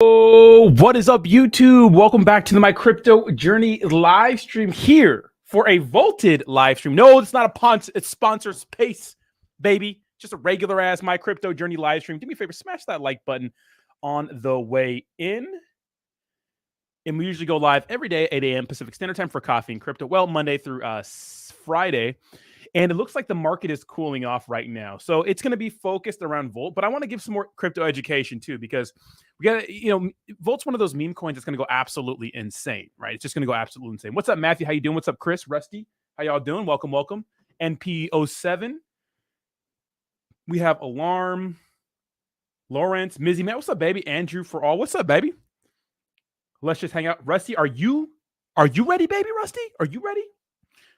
Oh, what is up, YouTube? Welcome back to the My Crypto Journey live stream here for a vaulted live stream. No, it's not a punt. It's sponsor space, baby. Just a regular ass My Crypto Journey live stream. Do me a favor, smash that like button on the way in. And we usually go live every day, 8 a.m. Pacific Standard Time for coffee and crypto. Well, Monday through Friday. And it looks like the market is cooling off right now. So it's going to be focused around Volt, but I want to give some more crypto education too, because we got to, Volt's one of those meme coins that's going to go absolutely insane, right? It's just going to go absolutely insane. What's up, Matthew? How you doing? What's up, Chris? Rusty? How y'all doing? Welcome, welcome. NP07. We have Alarm, Lawrence, Mizzy, man. What's up, baby? Andrew for all. What's up, baby? Let's just hang out. Rusty, are you ready, baby? Rusty, are you ready?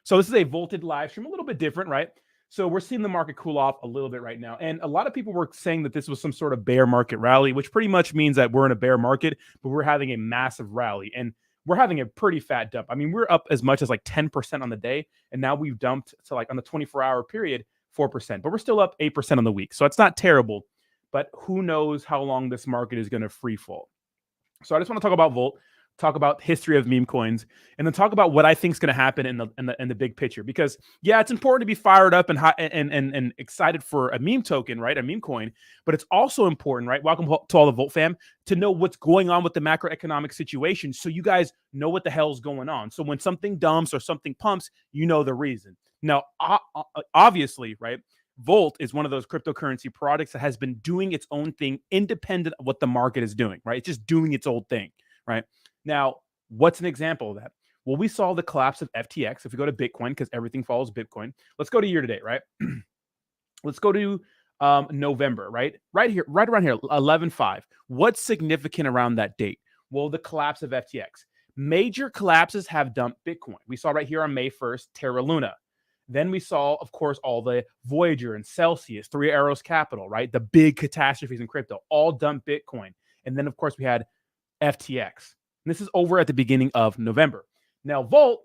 So this is a vaulted live stream, a little bit different, right? So we're seeing the market cool off a little bit right now. And a lot of people were saying that this was some sort of bear market rally, which pretty much means that we're in a bear market, but we're having a massive rally. And we're having a pretty fat dump. I mean, we're up as much as like 10% on the day. And now we've dumped to like on the 24-hour period, 4%. But we're still up 8% on the week. So it's not terrible. But who knows how long this market is going to free fall. So I just want to talk about Volt, talk about history of meme coins, and then talk about what I think is going to happen in the big picture. Because yeah, it's important to be fired up and excited for a meme token, right? A meme coin, but it's also important, right? Welcome to all the Volt fam, to know what's going on with the macroeconomic situation, so you guys know what the hell's going on. So when something dumps or something pumps, you know the reason. Now, obviously, right? Volt is one of those cryptocurrency products that has been doing its own thing independent of what the market is doing, right? It's just doing its own thing, right? Now, what's an example of that? Well, we saw the collapse of FTX. If we go to Bitcoin, because everything follows Bitcoin, let's go to year to date, right? Let's go to November, right? Right here, right around here, 11/5. What's significant around that date? Well, the collapse of FTX. Major collapses have dumped Bitcoin. We saw right here on May 1st, Terra Luna. Then we saw, of course, all the Voyager and Celsius, Three Arrows Capital, right? The big catastrophes in crypto, all dumped Bitcoin. And then, of course, we had FTX. And this is over at the beginning of November. Now, Volt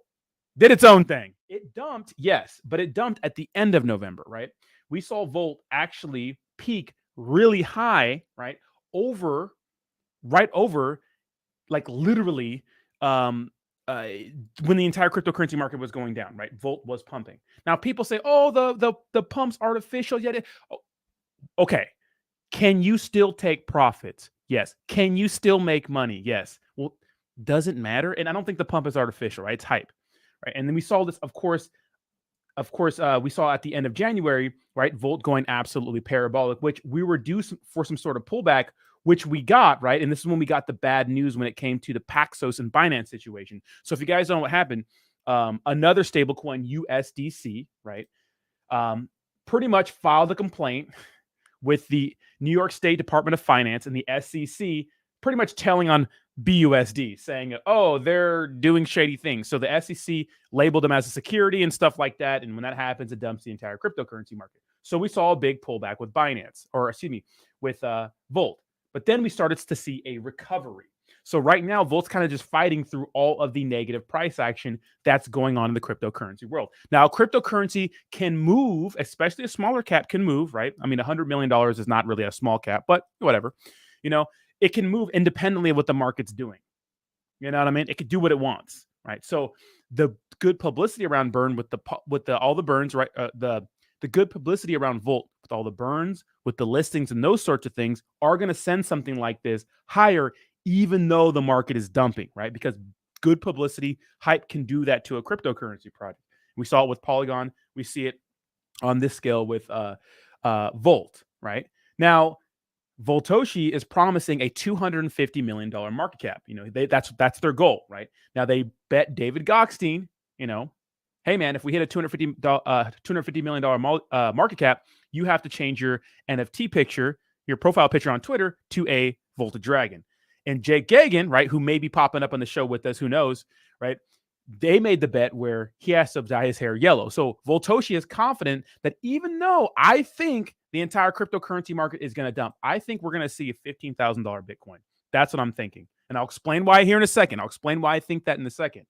did its own thing. It dumped, yes, but it dumped at the end of November, right? We saw Volt actually peak really high, right? Right over, like literally, when the entire cryptocurrency market was going down, right? Volt was pumping. Now people say, "Oh, the pump's artificial." Yeah. Okay. Can you still take profits? Yes. Can you still make money? Yes. Well, doesn't matter. And I don't think the pump is artificial, right? It's hype, right? And then we saw this, of course, we saw at the end of January, right? Volt going absolutely parabolic, which we were due for some sort of pullback, which we got, right? And this is when we got the bad news when it came to the Paxos and Binance situation. So if you guys don't know what happened, another stablecoin, USDC, right, pretty much filed a complaint with the New York State Department of Finance and the SEC, pretty much telling on BUSD, saying, oh, they're doing shady things. So the SEC labeled them as a security and stuff like that. And when that happens, it dumps the entire cryptocurrency market. So we saw a big pullback with Binance, or excuse me, with Volt. But then we started to see a recovery. So right now, Volt's kind of just fighting through all of the negative price action that's going on in the cryptocurrency world. Now, cryptocurrency can move, especially a smaller cap can move, right? I mean, $100 million is not really a small cap, but whatever. It can move independently of what the market's doing. You know what I mean? It could do what it wants, right? So the good publicity around burn with all the burns, right? The good publicity around Volt with all the burns, with the listings and those sorts of things are going to send something like this higher, even though the market is dumping, right? Because good publicity, hype can do that to a cryptocurrency project. We saw it with Polygon. We see it on this scale with Volt, right? Now, Voltoshi is promising a $250 million market cap. That's their goal, right? Now they bet David Gokhshtein, hey man, if we hit a $250 million market cap, you have to change your NFT picture, your profile picture on Twitter to a Volta Dragon. And Jake Gagan, right, who may be popping up on the show with us, who knows, right? They made the bet where he has to dye his hair yellow. So Voltoshi is confident that even though I think the entire cryptocurrency market is going to dump, I think we're going to see a $15,000 Bitcoin. That's what I'm thinking. And I'll explain why here in a second. I'll explain why I think that in a second.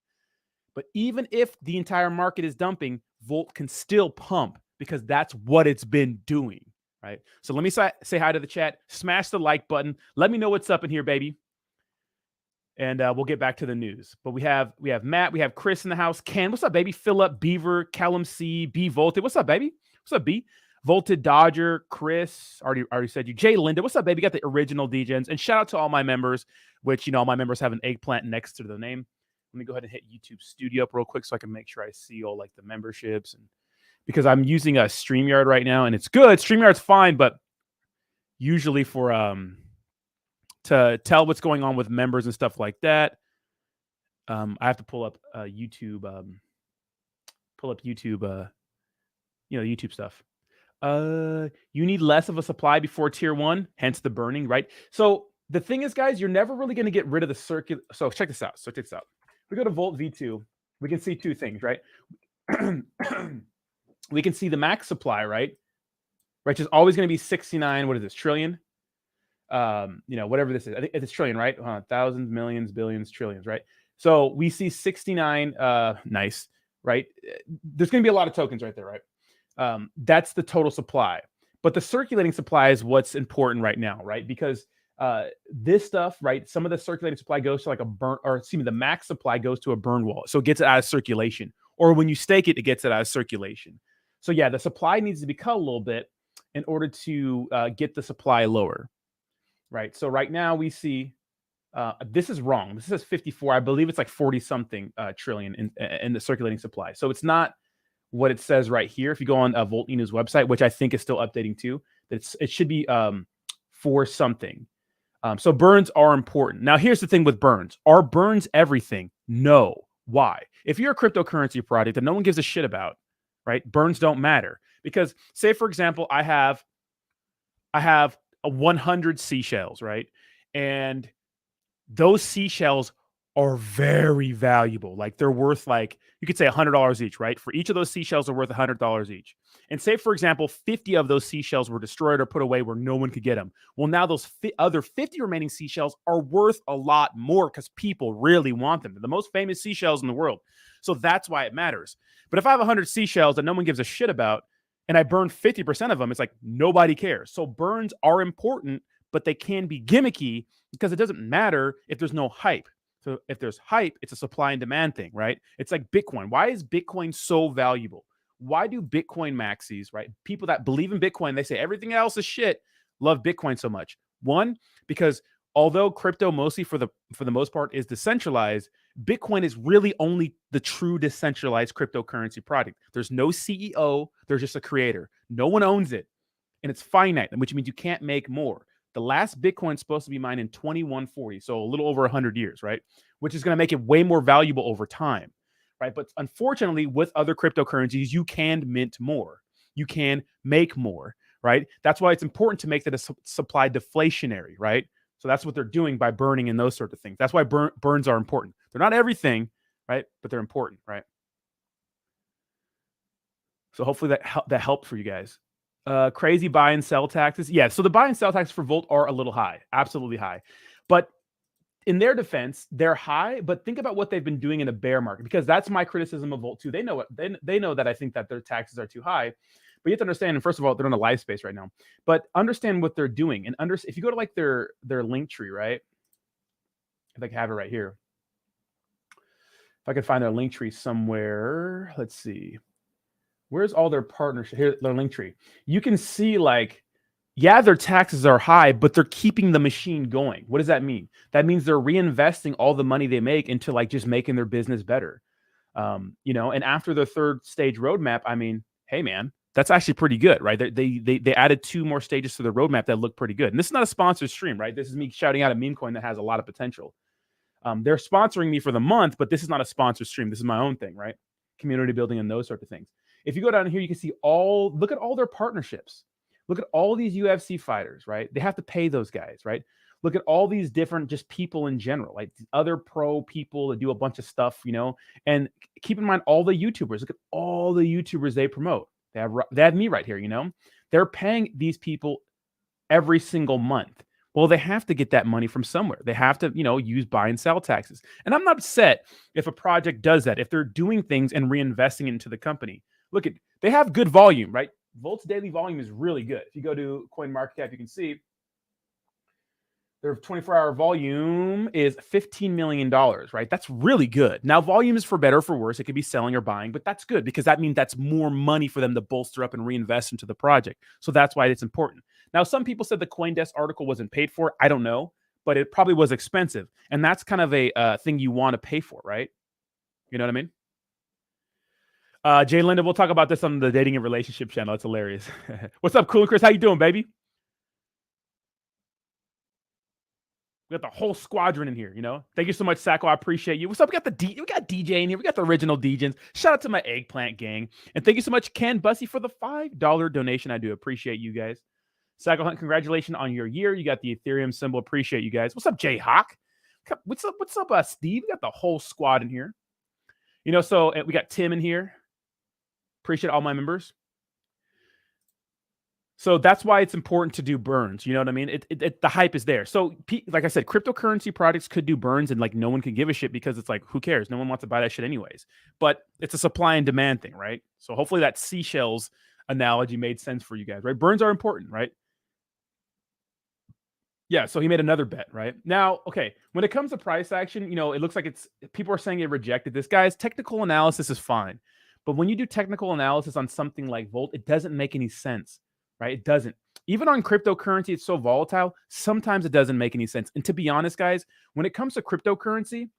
But even if the entire market is dumping, Volt can still pump because that's what it's been doing, right? So let me say hi to the chat. Smash the like button. Let me know what's up in here, baby. and we'll get back to the news. But we have Matt, we have Chris in the house. Ken, what's up, baby? Philip, Beaver, Callum C, B Volted. What's up, baby? What's up, B? Volted Dodger, Chris, already said you. Jay Linda, what's up, baby? Got the original DGens. And shout out to all my members, which, all my members have an eggplant next to their name. Let me go ahead and hit YouTube Studio up real quick so I can make sure I see all like the memberships. And because I'm using a StreamYard right now, and it's good. StreamYard's fine, but usually for to tell what's going on with members and stuff like that, I have to pull up YouTube, YouTube stuff. You need less of a supply before tier 1, hence the burning, right? So the thing is, guys, you're never really going to get rid of the circuit. So check this out. We go to Volt V2. We can see two things, right? We can see the max supply, right? Which is always going to be 69. What is this? Trillion? Whatever this is. I think it's trillion, right? Thousands, millions, billions, trillions, right? So we see 69. Nice, right? There's going to be a lot of tokens right there, right? That's the total supply. But the circulating supply is what's important right now, right? Because this stuff, right? Some of the circulating supply goes to like the max supply goes to a burn wall. So it gets it out of circulation. Or when you stake it, it gets it out of circulation. So yeah, the supply needs to be cut a little bit in order to get the supply lower, right? So right now we see, this is wrong. This says 54. I believe it's like 40 something trillion in the circulating supply. So it's not what it says right here. If you go on Volt Enu's website, which I think is still updating too, it should be 4 something. So burns are important. Now here's the thing with burns. Are burns everything? No. Why? If you're a cryptocurrency project that no one gives a shit about, right? Burns don't matter. Because say, for example, I have 100 seashells, right? And those seashells are very valuable. Like they're worth like, you could say $100 each, right? For each of those seashells are worth $100 each. And say, for example, 50 of those seashells were destroyed or put away where no one could get them. Well, now those other 50 remaining seashells are worth a lot more because people really want them. They're the most famous seashells in the world. So that's why it matters. But if I have 100 seashells that no one gives a shit about, and I burn 50% of them, it's like nobody cares. So burns are important, but they can be gimmicky because it doesn't matter if there's no hype. So if there's hype, it's a supply and demand thing, right? It's like Bitcoin. Why is Bitcoin so valuable? Why do Bitcoin maxis, right? People that believe in Bitcoin, they say everything else is shit, love Bitcoin so much. One, because although crypto mostly for the most part is decentralized, Bitcoin is really only the true decentralized cryptocurrency product. There's no CEO, there's just a creator. No one owns it, and it's finite, which means you can't make more. The last Bitcoin is supposed to be mined in 2140, so a little over 100 years, right? Which is going to make it way more valuable over time, right? But unfortunately, with other cryptocurrencies, you can mint more. You can make more, right? That's why it's important to make that a supply deflationary, right? So that's what they're doing by burning and those sort of things. That's why burns are important. They're not everything, right? But they're important, right? So hopefully that helped for you guys. Crazy buy and sell taxes. Yeah, so the buy and sell taxes for Volt are a little high, absolutely high. But in their defense, they're high, but think about what they've been doing in a bear market, because that's my criticism of Volt too. They know they know that I think that their taxes are too high. But you have to understand, and first of all, they're in a live space right now. But understand what they're doing, and if you go to like their link tree, right? If I can have it right here, if I can find their link tree somewhere, let's see. Where's all their partnership? Here, their link tree. You can see like, yeah, their taxes are high, but they're keeping the machine going. What does that mean? That means they're reinvesting all the money they make into like just making their business better. And after the third stage roadmap, I mean, hey man, that's actually pretty good, right? They added 2 more stages to the roadmap that look pretty good. And this is not a sponsored stream, right? This is me shouting out a meme coin that has a lot of potential. They're sponsoring me for the month, but this is not a sponsored stream. This is my own thing, right? Community building and those sorts of things. If you go down here, you can see look at all their partnerships. Look at all these UFC fighters, right? They have to pay those guys, right? Look at all these different just people in general, like other pro people that do a bunch of stuff, and keep in mind all the YouTubers. Look at all the YouTubers they promote. They have me right here, They're paying these people every single month. Well, they have to get that money from somewhere. They have to, use buy and sell taxes. And I'm not upset if a project does that, if they're doing things and reinvesting into the company. Look they have good volume, right? Volt's daily volume is really good. If you go to CoinMarketCap, you can see Their 24-hour volume is $15 million, right? That's really good. Now, volume is for better or for worse. It could be selling or buying, but that's good because that means that's more money for them to bolster up and reinvest into the project. So that's why it's important. Now, some people said the CoinDesk article wasn't paid for. I don't know, but it probably was expensive. And that's kind of a thing you want to pay for, right? You know what I mean? Jay Linda, we'll talk about this on the dating and relationship channel. It's hilarious. What's up, Cool and Chris? How you doing, baby? We got the whole squadron in here, you know. Thank you so much, Sacco. I appreciate you. What's up? We got DJ in here. We got the original DJs. Shout out to my eggplant gang. And thank you so much, Ken Bussy, for the $5 donation. I do appreciate you guys. Sacco Hunt, congratulations on your year. You got the Ethereum symbol. Appreciate you guys. What's up, Jay Hawk? What's up, Steve? We got the whole squad in here. You know, so we got Tim in here. Appreciate all my members. So that's why it's important to do burns. You know what I mean? The hype is there. So like I said, cryptocurrency products could do burns and like no one could give a shit because it's like, who cares? No one wants to buy that shit anyways. But it's a supply and demand thing, right? So hopefully that seashells analogy made sense for you guys, right? Burns are important, right? Yeah, so he made another bet, right? Now, okay, when it comes to price action, you know, it looks like people are saying it rejected this. Guys, technical analysis is fine. But when you do technical analysis on something like Volt, it doesn't make any sense. Right? It doesn't. Even on cryptocurrency, it's so volatile. Sometimes it doesn't make any sense. And to be honest, guys, when it comes to cryptocurrency,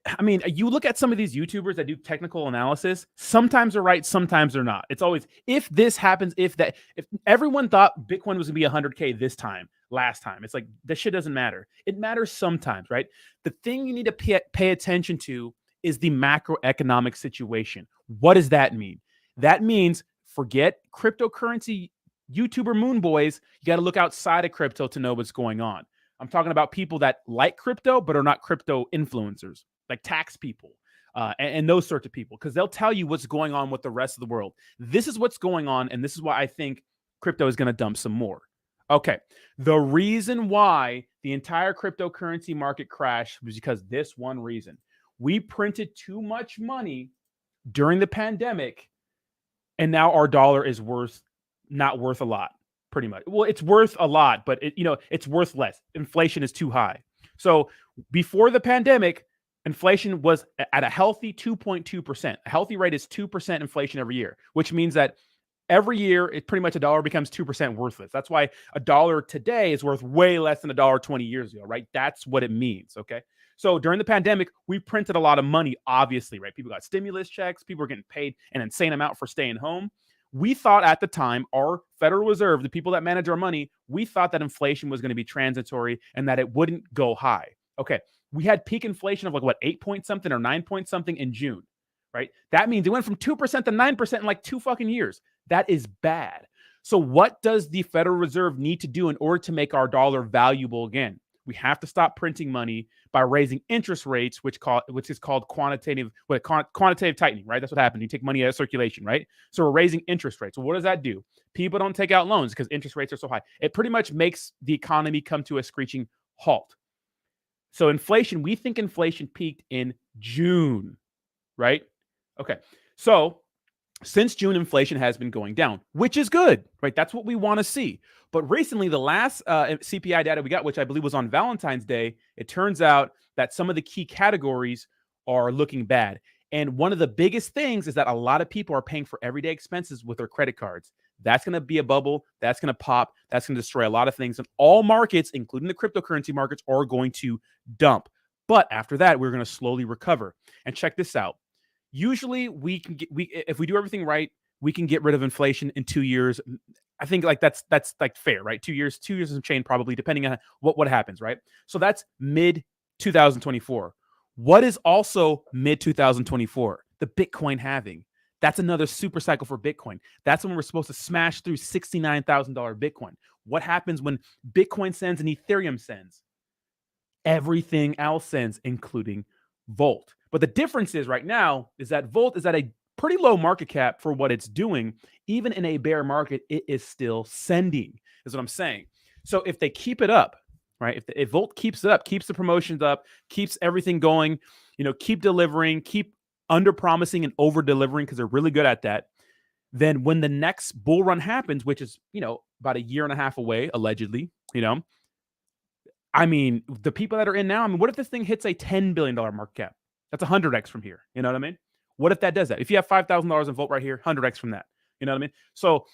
I mean, you look at some of these YouTubers that do technical analysis, sometimes they're right, sometimes they're not. It's always, if this happens, if everyone thought Bitcoin was going to be 100K last time, it's like, this shit doesn't matter. It matters sometimes, right? The thing you need to pay attention to is the macroeconomic situation. What does that mean? That means forget cryptocurrency YouTuber moon boys. You got to look outside of crypto to know what's going on. I'm talking about people that like crypto but are not crypto influencers, like tax people and those sorts of people, because they'll tell you what's going on with the rest of the world. This is what's going on, and this is why I think crypto is going to dump some more. Okay, the reason why the entire cryptocurrency market crashed was because this one reason. We printed too much money during the pandemic, and now our dollar is not worth a lot, pretty much. Well, it's worth a lot, but it's worth less. Inflation is too high. So before the pandemic, inflation was at a healthy 2.2%. A healthy rate is 2% inflation every year, which means that every year, it pretty much a dollar becomes 2% worthless. That's why a dollar today is worth way less than a dollar 20 years ago, right? That's what it means, okay? So during the pandemic, we printed a lot of money, obviously, right? People got stimulus checks. People were getting paid an insane amount for staying home. We thought at the time, our Federal Reserve, the people that manage our money, we thought that inflation was going to be transitory and that it wouldn't go high. Okay, we had peak inflation of 8 point something or 9 point something in June, right? That means it went from 2% to 9% in 2 fucking years. That is bad. So what does the Federal Reserve need to do in order to make our dollar valuable again? We have to stop printing money by raising interest rates, which is called quantitative tightening, right? That's what happened. You take money out of circulation, right? So we're raising interest rates. So what does that do? People don't take out loans because interest rates are so high. It pretty much makes the economy come to a screeching halt. So inflation, we think inflation peaked in June, right? Okay. So since June, inflation has been going down, which is good, right? That's what we want to see. But recently, the last CPI data we got, which I believe was on Valentine's Day, it turns out that some of the key categories are looking bad. And one of the biggest things is that a lot of people are paying for everyday expenses with their credit cards. That's going to be a bubble. That's going to pop. That's going to destroy a lot of things. And all markets, including the cryptocurrency markets, are going to dump. But after that, we're going to slowly recover. And check this out. Usually, if we do everything right, we can get rid of inflation in 2 years. I think that's fair, right? 2 years and some change probably, depending on what happens, right? So that's mid 2024. What is also mid 2024? The Bitcoin halving. That's another super cycle for Bitcoin. That's when we're supposed to smash through $69,000 Bitcoin. What happens when Bitcoin sends and Ethereum sends? Everything else sends, including Volt. But the difference is right now is that Volt is at a pretty low market cap for what it's doing. Even in a bear market, it is still sending, is what I'm saying. So if they keep it up, right? If Volt keeps it up, keeps the promotions up, keeps everything going, keep delivering, keep under promising and over delivering, because they're really good at that. Then when the next bull run happens, which is, about a year and a half away, allegedly, I mean, the people that are in now, I mean, what if this thing hits a $10 billion market cap? That's 100x from here. You know what I mean? What if that does that? If you have $5,000 in Volt right here, 100x from that. You know what I mean? So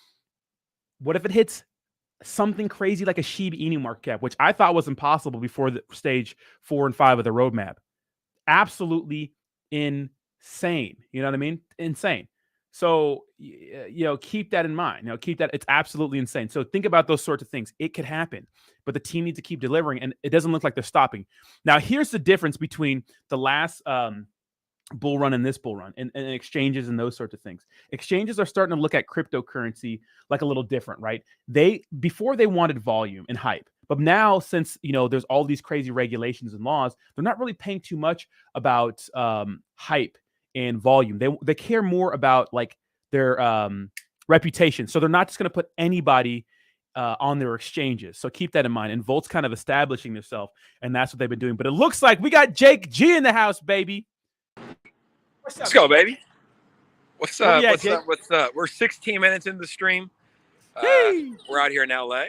what if it hits something crazy like a Shiba Inu market cap, which I thought was impossible before the stage 4 and 5 of the roadmap? Absolutely insane. You know what I mean? Insane. So, keep that in mind. Keep that. It's absolutely insane. So think about those sorts of things. It could happen, but the team needs to keep delivering, and it doesn't look like they're stopping. Now, here's the difference between the last bull run and this bull run and exchanges and those sorts of things. Exchanges are starting to look at cryptocurrency like a little different, right? Before they wanted volume and hype, but now since there's all these crazy regulations and laws, they're not really paying too much about hype and volume. They care more about like their reputation. So they're not just going to put anybody on their exchanges. So keep that in mind. And Volt's kind of establishing themselves, and that's what they've been doing. But it looks like we got Jake G in the house, baby. Let's go, baby. What's up? Yeah, what's up? What's up? We're 16 minutes into the stream. We're out here in LA.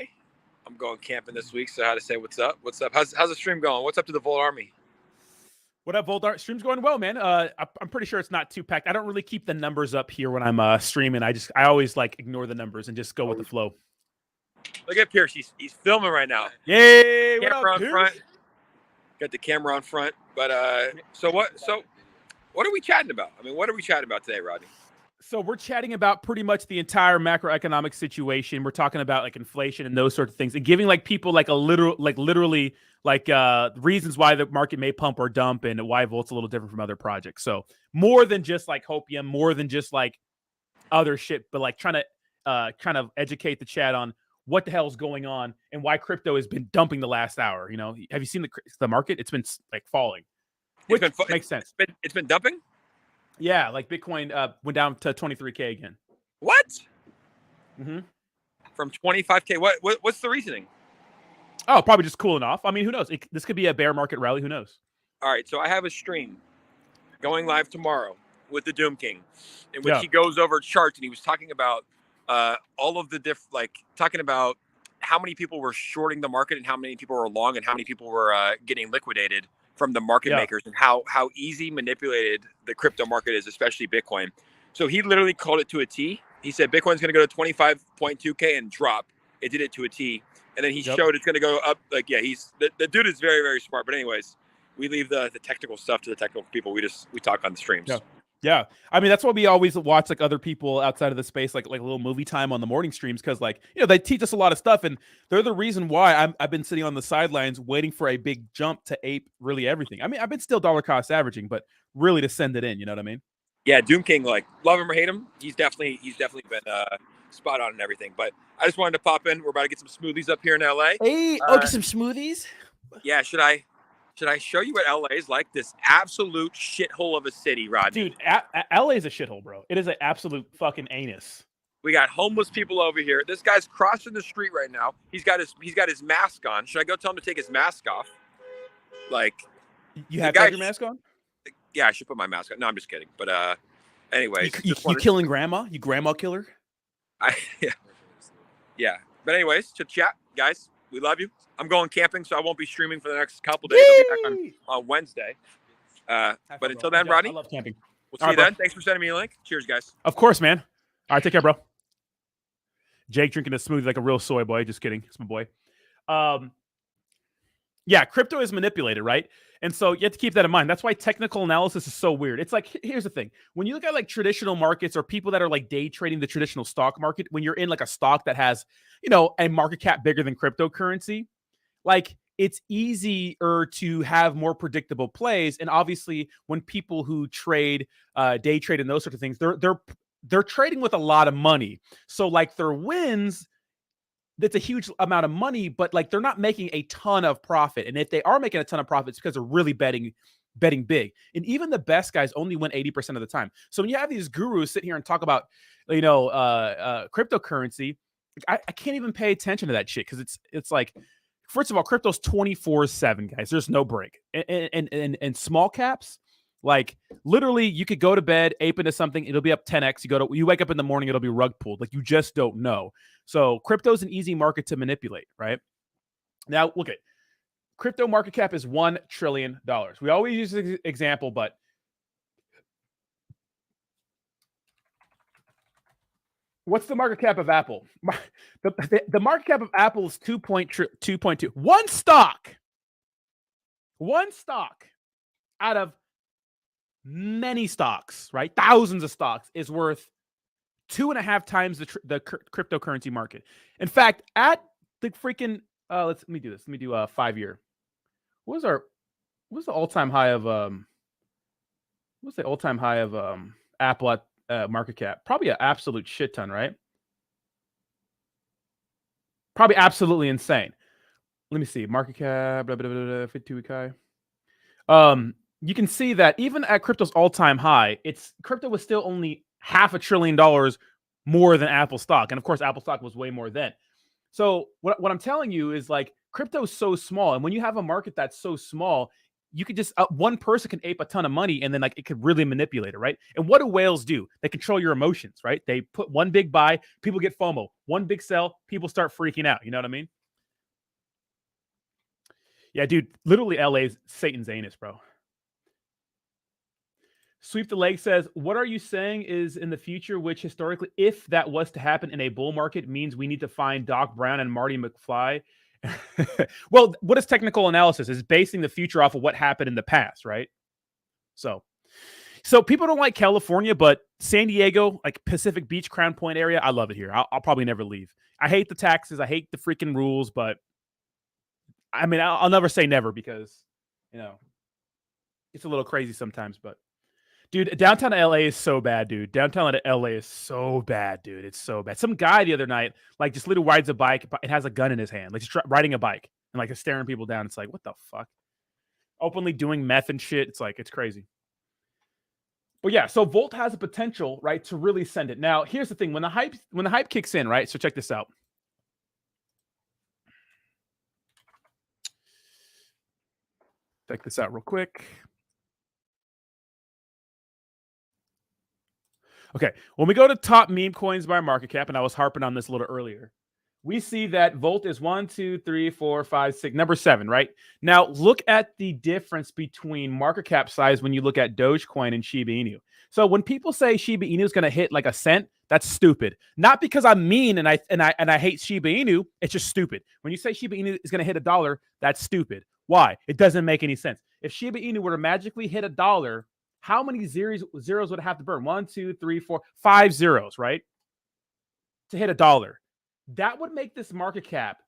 I'm going camping this week, so how to say what's up? What's up? How's the stream going? What's up to the Volt Army? What up, Volt? Stream's going well, man. I'm pretty sure it's not too packed. I don't really keep the numbers up here when I'm streaming. I always like ignore the numbers and just go with the flow. Look at Pierce. He's filming right now. Yay! What Camera up, on front. Got the camera on front. But so what are we chatting about? I mean, what are we chatting about today, Rodney? So we're chatting about pretty much the entire macroeconomic situation. We're talking about like inflation and those sorts of things, and giving like people like literally reasons why the market may pump or dump, and why Volt's a little different from other projects. So more than just like Hopium, more than just like other shit, but like trying to kind of educate the chat on what the hell's going on and why crypto has been dumping the last hour. Have you seen the market? It's been like falling, which makes sense. It's been dumping. Yeah, like Bitcoin went down to 23K again. What? Mm-hmm. From 25K. What's the reasoning? Oh, probably just cooling off. I mean, who knows? This could be a bear market rally. Who knows? All right, so I have a stream going live tomorrow with the Doom King, in which he goes over charts, and he was talking about all of the talking about how many people were shorting the market and how many people were long and how many people were getting liquidated from the market makers, and how easy manipulated the crypto market is, especially Bitcoin. So he literally called it to a T. He said Bitcoin's going to go to 25.2K and drop. It did it to a T. And then he showed it's going to go up. Like, yeah, the dude is very, very smart. But anyways, we leave the technical stuff to the technical people. We talk on the streams. Yeah. I mean, that's why we always watch like other people outside of the space, like a little movie time on the morning streams. Cause like, they teach us a lot of stuff, and they're the reason why I've been sitting on the sidelines waiting for a big jump to ape really everything. I mean, I've been still dollar cost averaging, but really to send it in, you know what I mean? Yeah. Doom King, like, love him or hate him. He's definitely been spot on and everything, but I just wanted to pop in. We're about to get some smoothies up here in LA. Hey, get some smoothies. Yeah. Should I show you what LA is like? This absolute shithole of a city, Rodney. Dude, LA is a shithole, bro. It is an absolute fucking anus. We got homeless people over here. This guy's crossing the street right now. He's got his mask on. Should I go tell him to take his mask off? Like, you have to have your mask on? Yeah, I should put my mask on. No, I'm just kidding. But anyways, you killing grandma? You grandma killer? Yeah. But anyways, to chat, guys, we love you. I'm going camping, so I won't be streaming for the next couple days. I'll be back on Wednesday. But until then, Rodney, I love camping. We'll see you then. Thanks for sending me a link. Cheers, guys. Of course, man. All right, take care, bro. Jake drinking a smoothie like a real soy boy. Just kidding. It's my boy. Yeah, crypto is manipulated, right? And so you have to keep that in mind. That's why technical analysis is so weird. It's like, here's the thing. When you look at like traditional markets or people that are like day trading the traditional stock market, when you're in like a stock that has, a market cap bigger than cryptocurrency, like it's easier to have more predictable plays. And obviously when people who trade, day trade and those sorts of things, they're trading with a lot of money. So like their wins, that's a huge amount of money, but like they're not making a ton of profit. And if they are making a ton of profits, because they're really betting big. And even the best guys only win 80% of the time. So when you have these gurus sit here and talk about, cryptocurrency, I can't even pay attention to that shit, because it's like, first of all, crypto's 24/7, guys. There's no break. And small caps, like literally you could go to bed, ape into something, it'll be up 10x. You wake up in the morning, it'll be rug pulled. Like you just don't know. So crypto's an easy market to manipulate, right? Now look at crypto market cap is $1 trillion. We always use this example, but what's the market cap of Apple? The market cap of Apple is 2.2. One stock out of many stocks, right? Thousands of stocks is worth 2.5 times the cryptocurrency market. In fact, at the freaking let me do this. Let me do a 5-year. What's the all-time high of Apple at market cap? Probably an absolute shit ton, right? Probably absolutely insane. Let me see. Market cap, 52-week high. You can see that even at crypto's all-time high, crypto was still only $500 billion more than Apple stock. And of course, Apple stock was way more then. So what I'm telling you is like crypto is so small. And when you have a market that's so small, you could just one person can ape a ton of money and then like it could really manipulate it, right? And what do whales do? They control your emotions, right? They put one big buy, people get FOMO. One big sell, people start freaking out. You know what I mean? Yeah, dude, literally LA's Satan's anus, bro. Sweep the Leg says, what are you saying is in the future, which historically, if that was to happen in a bull market, means we need to find Doc Brown and Marty McFly? Well, what is technical analysis? Is basing the future off of what happened in the past, right? So people don't like California, but San Diego, like Pacific Beach, Crown Point area, I love it here. I'll probably never leave. I hate the taxes. I hate the freaking rules, but I mean, I'll never say never because, it's a little crazy sometimes, but dude, downtown LA is so bad, dude. Downtown LA is so bad, dude. It's so bad. Some guy the other night, like, just literally rides a bike and has a gun in his hand, like, just riding a bike and like staring people down. It's like, what the fuck? Openly doing meth and shit. It's like, it's crazy. But yeah, so Volt has a potential, right, to really send it. Now, here's the thing: when the hype kicks in, right? So check this out. Check this out real quick. Okay, when we go to top meme coins by market cap, and I was harping on this a little earlier, we see that Volt is 1, 2, 3, 4, 5, 6, number 7, right? Now, look at the difference between market cap size when you look at Dogecoin and Shiba Inu. So when people say Shiba Inu is going to hit like a cent, that's stupid. Not because I'm mean and I hate Shiba Inu, it's just stupid. When you say Shiba Inu is going to hit $1, that's stupid. Why? It doesn't make any sense. If Shiba Inu were to magically hit $1, how many zeros would it have to burn? 1, 2, 3, 4, 5 zeros, right? To hit $1. That would make this market cap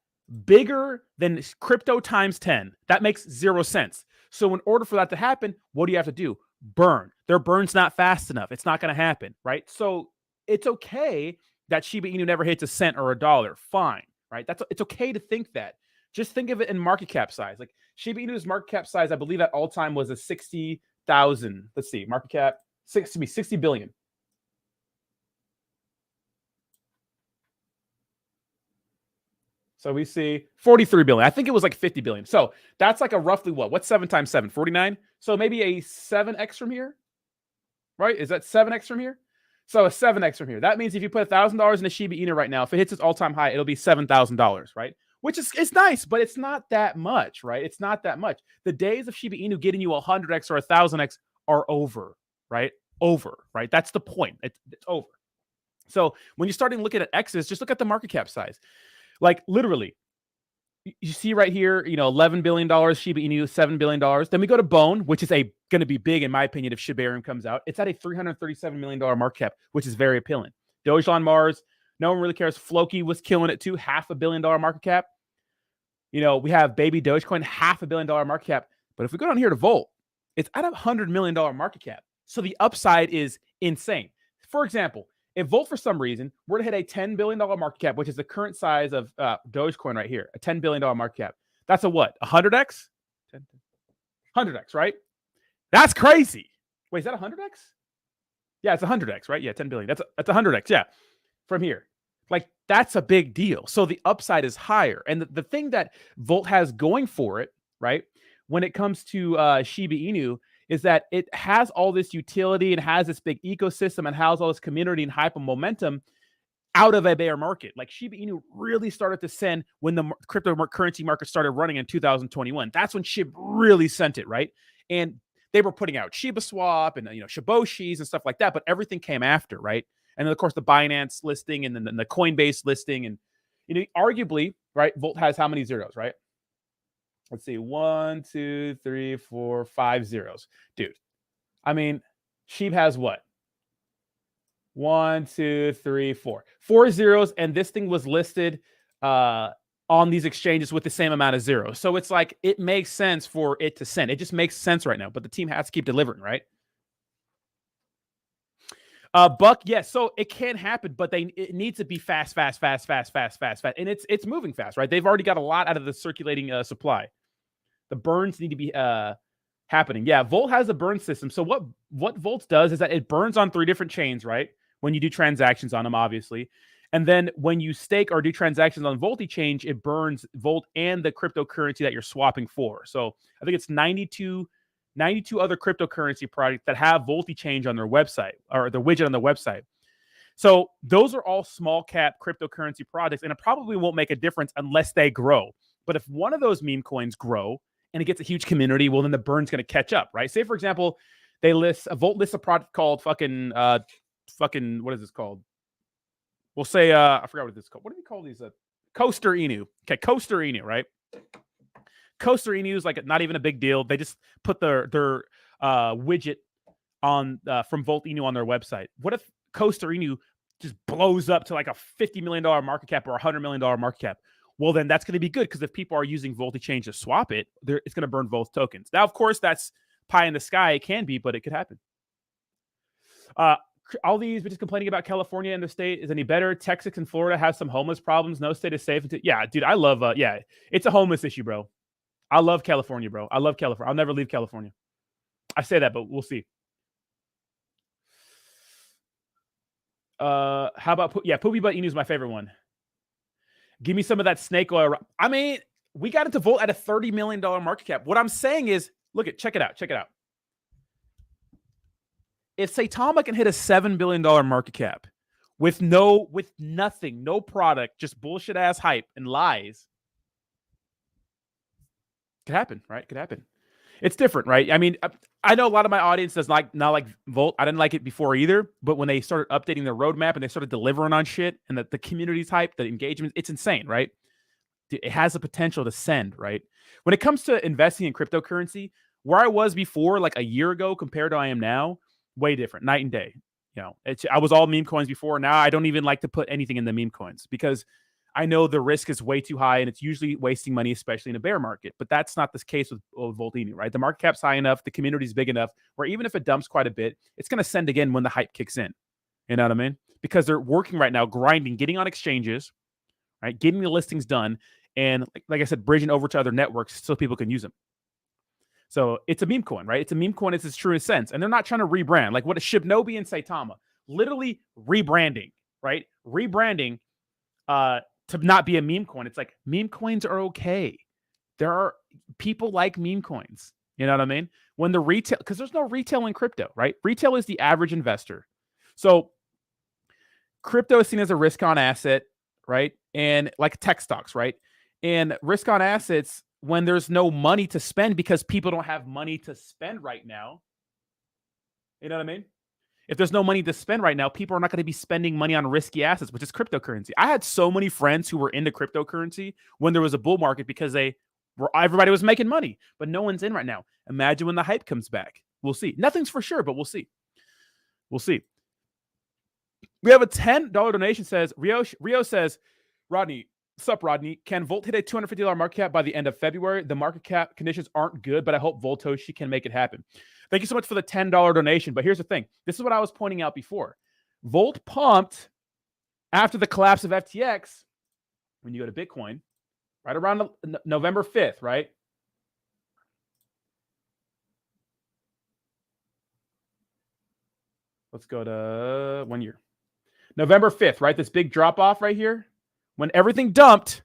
bigger than crypto times 10. That makes 0 sense. So in order for that to happen, what do you have to do? Burn. Their burn's not fast enough. It's not going to happen, right? So it's okay that Shiba Inu never hits a cent or $1. Fine, right? It's okay to think that. Just think of it in market cap size. Like Shiba Inu's market cap size, I believe at all time was a 60,000. Let's see, market cap 60 billion. So we see 43 billion. I think it was like 50 billion. So that's like a roughly what? What's 7 times 7? 49? So maybe a 7x from here, right? Is that 7x from here? So a 7x from here. That means if you put $1,000 in a Shiba Inu right now, if it hits its all-time high, it'll be $7,000, right? Which is, it's nice, but it's not that much, right? It's not that much. The days of Shiba Inu getting you 100x or 1,000x are over, right? Over, right? That's the point. It's over. So when you're starting looking at X's, just look at the market cap size. Like literally, you see right here, $11 billion, Shiba Inu, $7 billion. Then we go to Bone, which is going to be big, in my opinion, if Shibarium comes out. It's at a $337 million market cap, which is very appealing. Doge on Mars, no one really cares. Floki was killing it too, $500 million market cap. We have Baby Dogecoin, $500 million market cap. But if we go down here to Volt, it's at a $100 million market cap. So the upside is insane. For example, if Volt, for some reason, were to hit a $10 billion market cap, which is the current size of Dogecoin right here, a $10 billion market cap, that's a what? 100x? 100x, right? That's crazy. Wait, is that 100x? Yeah, it's 100x, right? Yeah, 10 billion. That's 100x, yeah, from here. Like, that's a big deal. So the upside is higher. And the thing that Volt has going for it, right, when it comes to Shiba Inu, is that it has all this utility and has this big ecosystem and has all this community and hype and momentum. out of a bear market. Like Shiba Inu really started to send when the cryptocurrency market started running in 2021. That's when SHIB really sent it, right? And they were putting out Shiba Swap and Shiboshis and stuff like that, but everything came after, right? And then of course the Binance listing and then the Coinbase listing, and arguably, right? Volt has how many zeros, right? Let's see, 1, 2, 3, 4, 5 zeros, dude. I mean, SHIB has what? 1, 2, 3, 4. 4 zeros, and this thing was listed on these exchanges with the same amount of zeros. So it's like it makes sense for it to send. It just makes sense right now, but the team has to keep delivering, right? Buck, yes. So it can happen, but it needs to be fast, and it's moving fast, right? They've already got a lot out of the circulating supply. The burns need to be happening. Yeah, Volt has a burn system. So what Volt does is that it burns on 3 different chains, right? When you do transactions on them, obviously. And then when you stake or do transactions on Volti-Change, it burns Volt and the cryptocurrency that you're swapping for. So I think it's 92 other cryptocurrency projects that have Volti-Change on their website, or the widget on the website. So those are all small cap cryptocurrency projects, and it probably won't make a difference unless they grow. But if one of those meme coins grow and it gets a huge community, well, then the burn's going to catch up, right? Say, for example, Volt lists a product called fucking what is this called? We'll say I forgot what this is called. What do we call these? Coaster Inu. Okay, Coaster Inu, right? Coaster Inu is like not even a big deal. They just put their widget on from Volt Inu on their website. What if Coaster Inu just blows up to like a $50 million market cap or $100 million market cap? Well, then that's going to be good, because if people are using Volti-Change to swap it, it's going to burn Volt tokens. Now, of course, that's pie in the sky. It can be, but it could happen. All these bitches complaining about California and the state is any better. Texas and Florida have some homeless problems. No state is safe. Yeah, dude, I love, it's a homeless issue, bro. I love California, bro. I love California. I'll never leave California. I say that, but we'll see. How about, Poopy Butt Inu is my favorite one. Give me some of that snake oil. I mean, we got into Volt at a $30 million market cap. What I'm saying is, check it out. If Saitama can hit a $7 billion market cap with nothing, no product, just bullshit ass hype and lies, could happen, right? Could happen. It's different, right? I mean, I know a lot of my audience does not like Volt. I didn't like it before either, but when they started updating their roadmap and they started delivering on shit, and the community's hype, the engagement, it's insane, right? It has the potential to send, right? When it comes to investing in cryptocurrency, where I was before, like a year ago compared to I am now, way different, night and day. I was all meme coins before. Now I don't even like to put anything in the meme coins, because I know the risk is way too high and it's usually wasting money, especially in a bear market. But that's not the case with Volt Inu, right? The market cap's high enough, the community's big enough, where even if it dumps quite a bit, it's going to send again when the hype kicks in. You know what I mean? Because they're working right now, grinding, getting on exchanges, right? Getting the listings done, and like I said, bridging over to other networks so people can use them. So it's a meme coin, right? It's a meme coin. It's its truest sense. And they're not trying to rebrand. Like what a Shibnobi and Saitama, literally rebranding, right? Rebranding to not be a meme coin. It's like meme coins are okay. There are people like meme coins. You know what I mean? When the retail, because there's no retail in crypto, right? Retail is the average investor. So crypto is seen as a risk on asset, right? And like tech stocks, right? And risk on assets, when there's no money to spend because people don't have money to spend right now. You know what I mean? If there's no money to spend right now, people are not going to be spending money on risky assets, which is cryptocurrency. I had so many friends who were into cryptocurrency when there was a bull market because everybody was making money, but no one's in right now. Imagine when the hype comes back. We'll see. Nothing's for sure, but we'll see. We'll see. We have a $10 donation. Says Rio says, Rodney, sup, Rodney? Can Volt hit a $250 market cap by the end of February? The market cap conditions aren't good, but I hope Voltoshi can make it happen. Thank you so much for the $10 donation. But here's the thing. This is what I was pointing out before. Volt pumped after the collapse of FTX. When you go to Bitcoin, right around November 5th, right? Let's go to 1 year. November 5th, right? This big drop off right here. When everything dumped,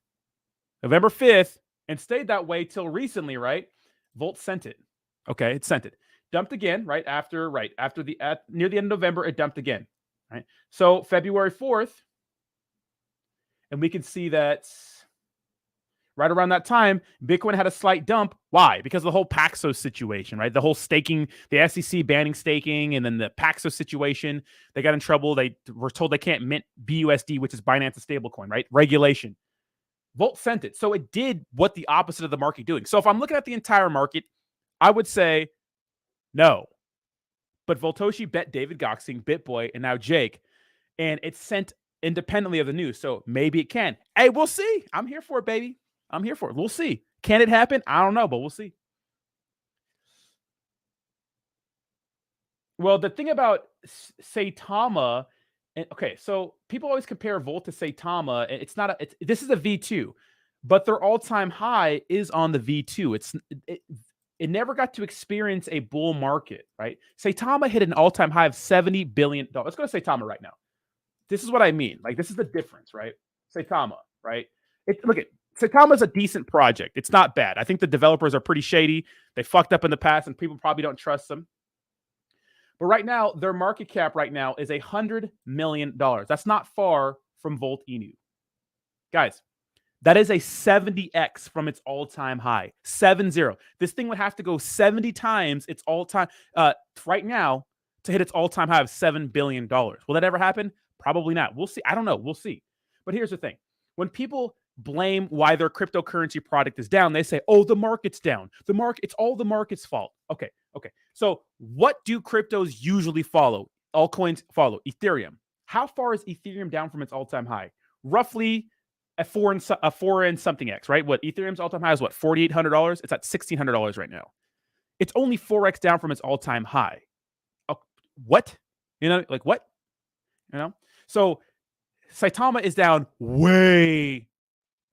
November 5th, and stayed that way till recently, right? Volt sent it. Okay, it sent it. Dumped again, near the end of November, it dumped again, right? So February 4th, And we can see that right around that time, Bitcoin had a slight dump. Why? Because of the whole Paxos situation, right? The whole staking, the SEC banning staking, and then the Paxos situation. They got in trouble. They were told they can't mint BUSD, which is Binance's stablecoin, right? Regulation. Volt sent it. So it did what the opposite of the market doing. So if I'm looking at the entire market, I would say no. But Voltoshi bet David Goxing, BitBoy, and now Jake. And it's sent independently of the news. So maybe it can. Hey, we'll see. I'm here for it, baby. I'm here for it. We'll see. Can it happen? I don't know, but we'll see. Well, the thing about Saitama, okay, so people always compare Volt to Saitama. It's not this is a V2, but their all-time high is on the V2. It never got to experience a bull market, right? Saitama hit an all-time high of $70 billion. Let's go to Saitama right now. This is what I mean. Like, this is the difference, right? Saitama, right? Look at Saitama's a decent project. It's not bad. I think the developers are pretty shady. They fucked up in the past, and people probably don't trust them. But right now, their market cap right now is $100 million. That's not far from Volt Inu. Guys, that is a 70x from its all-time high. 70. This thing would have to go 70 times its all-time right now to hit its all-time high of $7 billion. Will that ever happen? Probably not. We'll see. I don't know. We'll see. But here's the thing. When people blame why their cryptocurrency product is down, they say, oh, the market's down. It's all the market's fault. Okay. So what do cryptos usually follow? All coins follow Ethereum. How far is Ethereum down from its all-time high? Roughly a four and something X, right? What Ethereum's all-time high is what? $4,800? It's at $1,600 right now. It's only 4x down from its all-time high. What? Like what? So Saitama is down way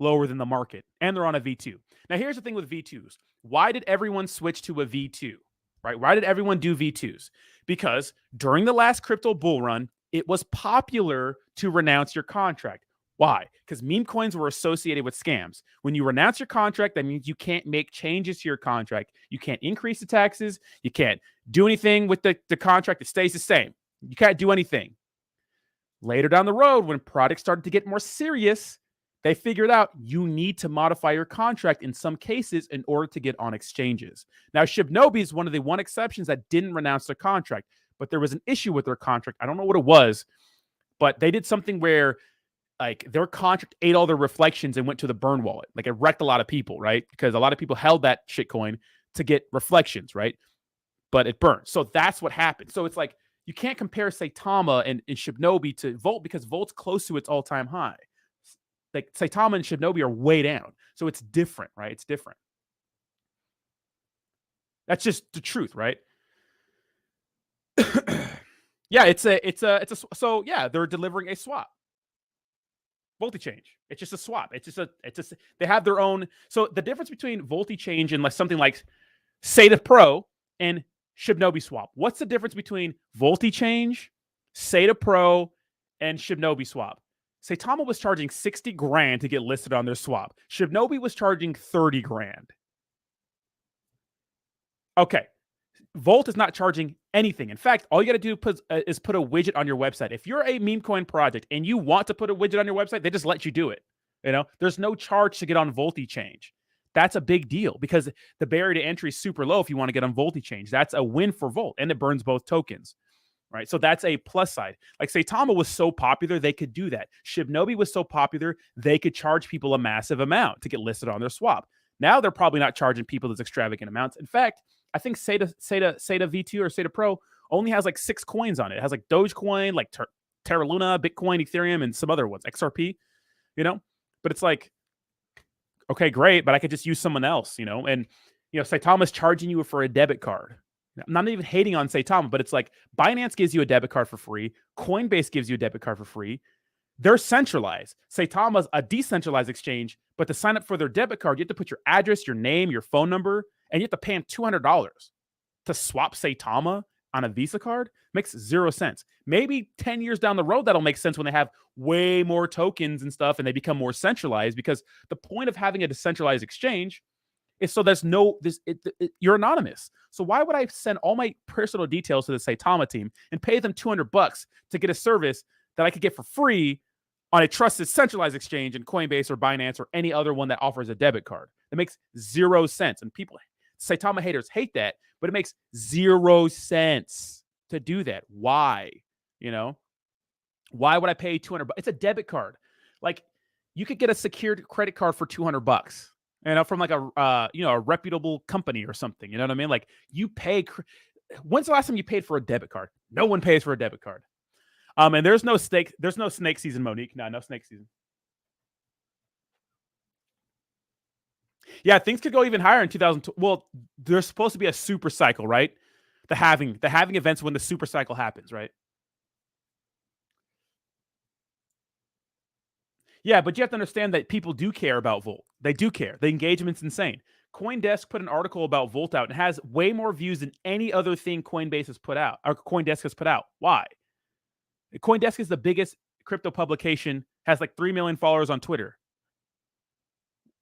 lower than the market, and they're on a V2. Now, here's the thing with V2s. Why did everyone switch to a V2, right? Why did everyone do V2s? Because during the last crypto bull run, it was popular to renounce your contract. Why? Because meme coins were associated with scams. When you renounce your contract, that means you can't make changes to your contract. You can't increase the taxes. You can't do anything with the contract. It stays the same. You can't do anything. Later down the road, when products started to get more serious, they figured out you need to modify your contract in some cases in order to get on exchanges. Now, Shibnobi is one of the one exceptions that didn't renounce their contract, but there was an issue with their contract. I don't know what it was, but they did something where like their contract ate all their reflections and went to the burn wallet. Like it wrecked a lot of people, right? Because a lot of people held that shitcoin to get reflections, right? But it burned. So that's what happened. So it's like, you can't compare Saitama and Shibnobi to Volt because Volt's close to its all-time high. Like Saitama and Shibnobi are way down. So it's different, right? It's different. That's just the truth, right? Yeah, so yeah, they're delivering a swap. Volti-Change. It's just a swap. They have their own. So the difference between Volti-Change and like something like SATA Pro and Shibnobi swap. What's the difference between Volti-Change, SATA Pro, and Shibnobi swap? Saitama was charging 60 grand to get listed on their swap. Shibnobi was charging 30 grand. Okay. Volt is not charging anything. In fact, all you got to do is put a widget on your website. If you're a meme coin project and you want to put a widget on your website, they just let you do it. There's no charge to get on Volti-Change. That's a big deal because the barrier to entry is super low if you want to get on Volti-Change. That's a win for Volt, and it burns both tokens, right? So that's a plus side. Like Saitama was so popular, they could do that. Shibnobi was so popular, they could charge people a massive amount to get listed on their swap. Now they're probably not charging people those extravagant amounts. In fact, I think SATA V2 or SATA Pro only has like 6 coins on it. It has like Dogecoin, like Terra Luna, Bitcoin, Ethereum, and some other ones, XRP, But it's like, okay, great, but I could just use someone else, and Saitama's charging you for a debit card. I'm not even hating on Saitama, but it's like Binance gives you a debit card for free. Coinbase gives you a debit card for free. They're centralized. Saitama's a decentralized exchange, but to sign up for their debit card, you have to put your address, your name, your phone number, and you have to pay them $200 to swap Saitama on a Visa card. Makes zero sense. Maybe 10 years down the road, that'll make sense when they have way more tokens and stuff and they become more centralized, because the point of having a decentralized exchange is so there's you're anonymous. So why would I send all my personal details to the Saitama team and pay them $200 to get a service that I could get for free on a trusted centralized exchange in Coinbase or Binance or any other one that offers a debit card. That makes 0 sense. And people, Saitama haters hate that, but it makes 0 sense to do that. Why? You know, why would I pay $200? It's a debit card. Like, you could get a secured credit card for $200, you know, from like a reputable company or something. You know what I mean? Like, you pay. When's the last time you paid for a debit card? No one pays for a debit card. And there's no snake season, Monique. No snake season. Yeah, things could go even higher in 2020. Well, there's supposed to be a super cycle, right? The halving events when the super cycle happens, right? Yeah, but you have to understand that people do care about Volt. They do care. The engagement's insane. CoinDesk put an article about Volt out and has way more views than any other thing Coinbase has put out, or CoinDesk has put out. Why? CoinDesk is the biggest crypto publication, has like 3 million followers on Twitter.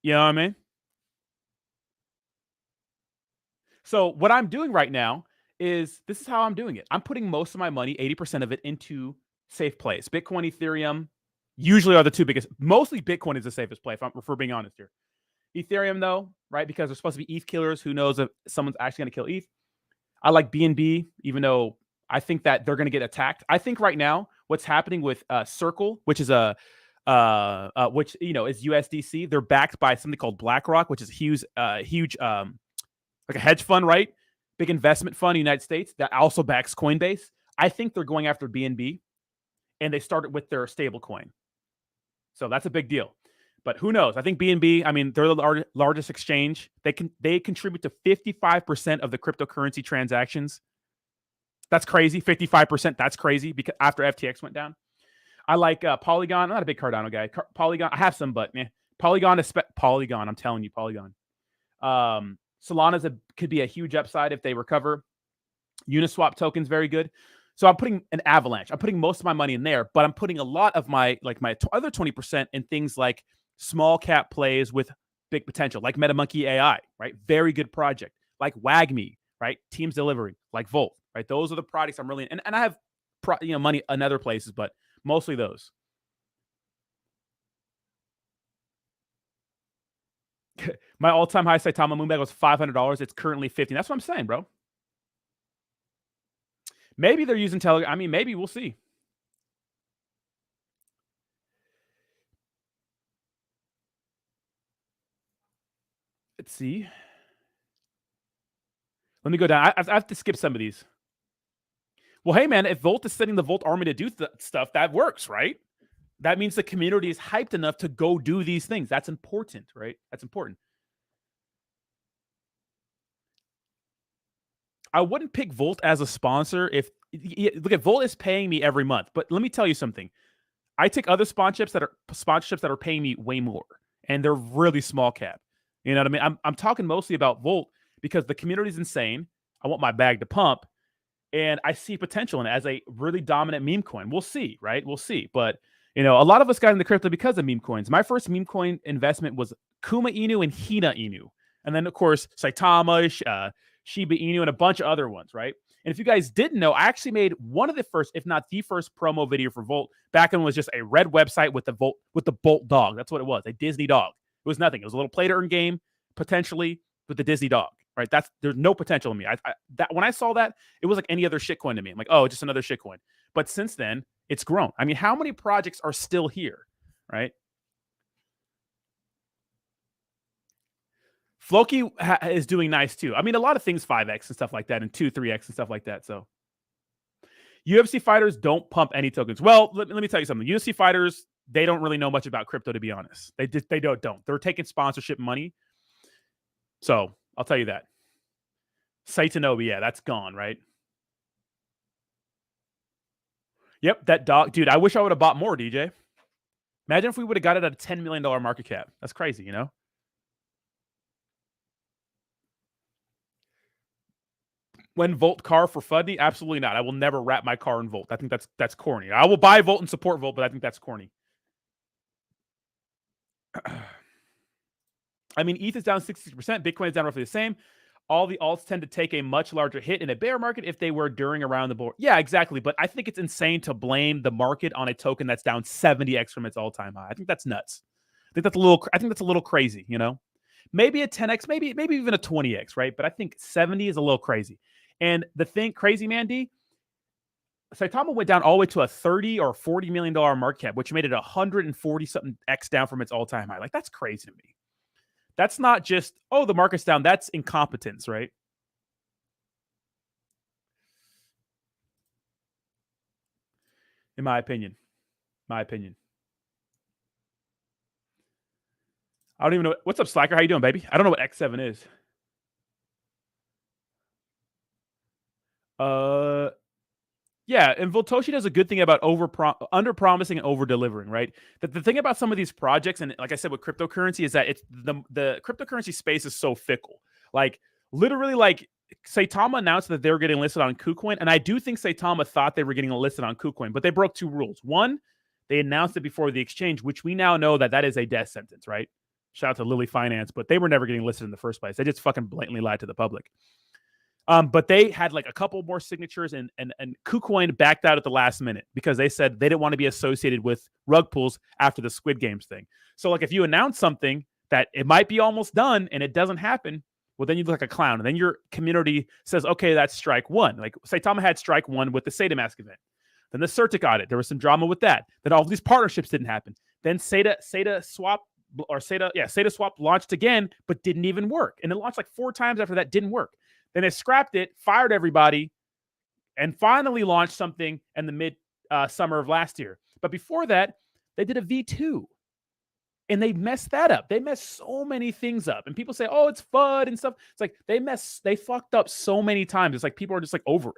You know what I mean? So what I'm doing right now is, this is how I'm doing it. I'm putting most of my money, 80% of it, into safe plays. Bitcoin, Ethereum, usually are the two biggest. Mostly Bitcoin is the safest play, if we're being honest here. Ethereum, though, right? Because there's supposed to be ETH killers. Who knows if someone's actually going to kill ETH? I like BNB, even though I think that they're going to get attacked. I think right now what's happening with Circle, which is is USDC. They're backed by something called BlackRock, which is huge, like a hedge fund, right? Big investment fund in the United States that also backs Coinbase. I think they're going after BNB, and they started with their stable coin. So that's a big deal. But who knows? I think BNB, I mean, they're the largest exchange. They contribute to 55% of the cryptocurrency transactions. That's crazy. 55%, that's crazy, because after FTX went down. I like Polygon. I'm not a big Cardano guy. Polygon, I have some, but Polygon, I'm telling you, Polygon. Solana could be a huge upside if they recover. Uniswap token's very good. So I'm putting an avalanche. I'm putting most of my money in there, but I'm putting a lot of my other 20% in things like small cap plays with big potential, like MetaMonkey AI, right? Very good project. Like WagMe, right? Teams delivering, like Volt, right? Those are the products I'm really in. And I have money in other places, but mostly those. My all-time high Saitama Moonbag was $500. It's currently $50. That's what I'm saying, bro. Maybe they're using Telegram. I mean, maybe. We'll see. Let's see. Let me go down. I have to skip some of these. Well, hey, man, if Volt is sending the Volt army to do stuff, that works, right? That means the community is hyped enough to go do these things. That's important, right? That's important. I wouldn't pick Volt as a sponsor if look at Volt is paying me every month. But let me tell you something. I take other sponsorships that are paying me way more, and they're really small cap. You know what I mean? I'm talking mostly about Volt because the community is insane. I want my bag to pump, and I see potential in it as a really dominant meme coin. We'll see, right? We'll see. But a lot of us got into crypto because of meme coins. My first meme coin investment was Kuma Inu and Hina Inu, and then of course Saitama, Shiba Inu, and a bunch of other ones, right? And if you guys didn't know, I actually made one of the first, if not the first, promo video for Volt. Back when it was just a red website with the Bolt dog. That's what it was, a Disney dog. It was nothing. It was a little play to earn game, potentially, with the Disney dog, right? There's no potential in me. When I saw that, it was like any other shitcoin to me. I'm like, oh, just another shitcoin. But since then, it's grown. I mean, how many projects are still here, right? Floki is doing nice too. I mean, a lot of things 5x and stuff like that, and 2, 3x and stuff like that. So UFC fighters don't pump any tokens. Well, let me tell you something. UFC fighters, they don't really know much about crypto, to be honest. They don't. They're taking sponsorship money. So I'll tell you that. Saitama, yeah, that's gone, right? Yep, that dog, dude. I wish I would have bought more, DJ. Imagine if we would have got it at a $10 million market cap. That's crazy, When Volt car for Fudney? Absolutely not. I will never wrap my car in Volt. I think that's corny. I will buy Volt and support Volt, but I think that's corny. I mean, ETH is down 66%. Bitcoin is down roughly the same. all the alts tend to take a much larger hit in a bear market if they were during around the board. Yeah, exactly. But I think it's insane to blame the market on a token that's down 70x from its all-time high. I think that's nuts. I think that's a little crazy, you know? Maybe a 10x, maybe even a 20x, right? But I think 70 is a little crazy. And the thing, crazy man, D, Saitama went down all the way to a 30 or $40 million market cap, which made it 140 something X down from its all-time high. Like, that's crazy to me. That's not just, oh, the market's down. That's incompetence, right? In my opinion. I don't even know. What's up, Slacker? How you doing, baby? I don't know what X7 is. Yeah, and Voltoshi does a good thing about under promising and over delivering, right? The thing about some of these projects, and like I said with cryptocurrency, is that it's the cryptocurrency space is so fickle. Like literally, like Saitama announced that they were getting listed on KuCoin, and I do think Saitama thought they were getting listed on KuCoin, but they broke two rules. One, they announced it before the exchange, which we now know that is a death sentence, right? Shout out to Lily Finance, but they were never getting listed in the first place. They just fucking blatantly lied to the public. But they had like a couple more signatures, and KuCoin backed out at the last minute because they said they didn't want to be associated with rug pulls after the Squid Games thing. So like if you announce something that it might be almost done and it doesn't happen, well, then you look like a clown. And then your community says, okay, that's strike one. Like Saitama had strike one with the Saitamask event. Then the Certic audit, there was some drama with that. Then all these partnerships didn't happen. Then Sata Swap launched again, but didn't even work. And it launched like 4 times after that, didn't work. Then they scrapped it, fired everybody, and finally launched something in the mid summer of last year. But before that, they did a V2. And they messed that up. They messed so many things up. And people say, oh, it's FUD and stuff. It's like they fucked up so many times. It's like people are just like over it.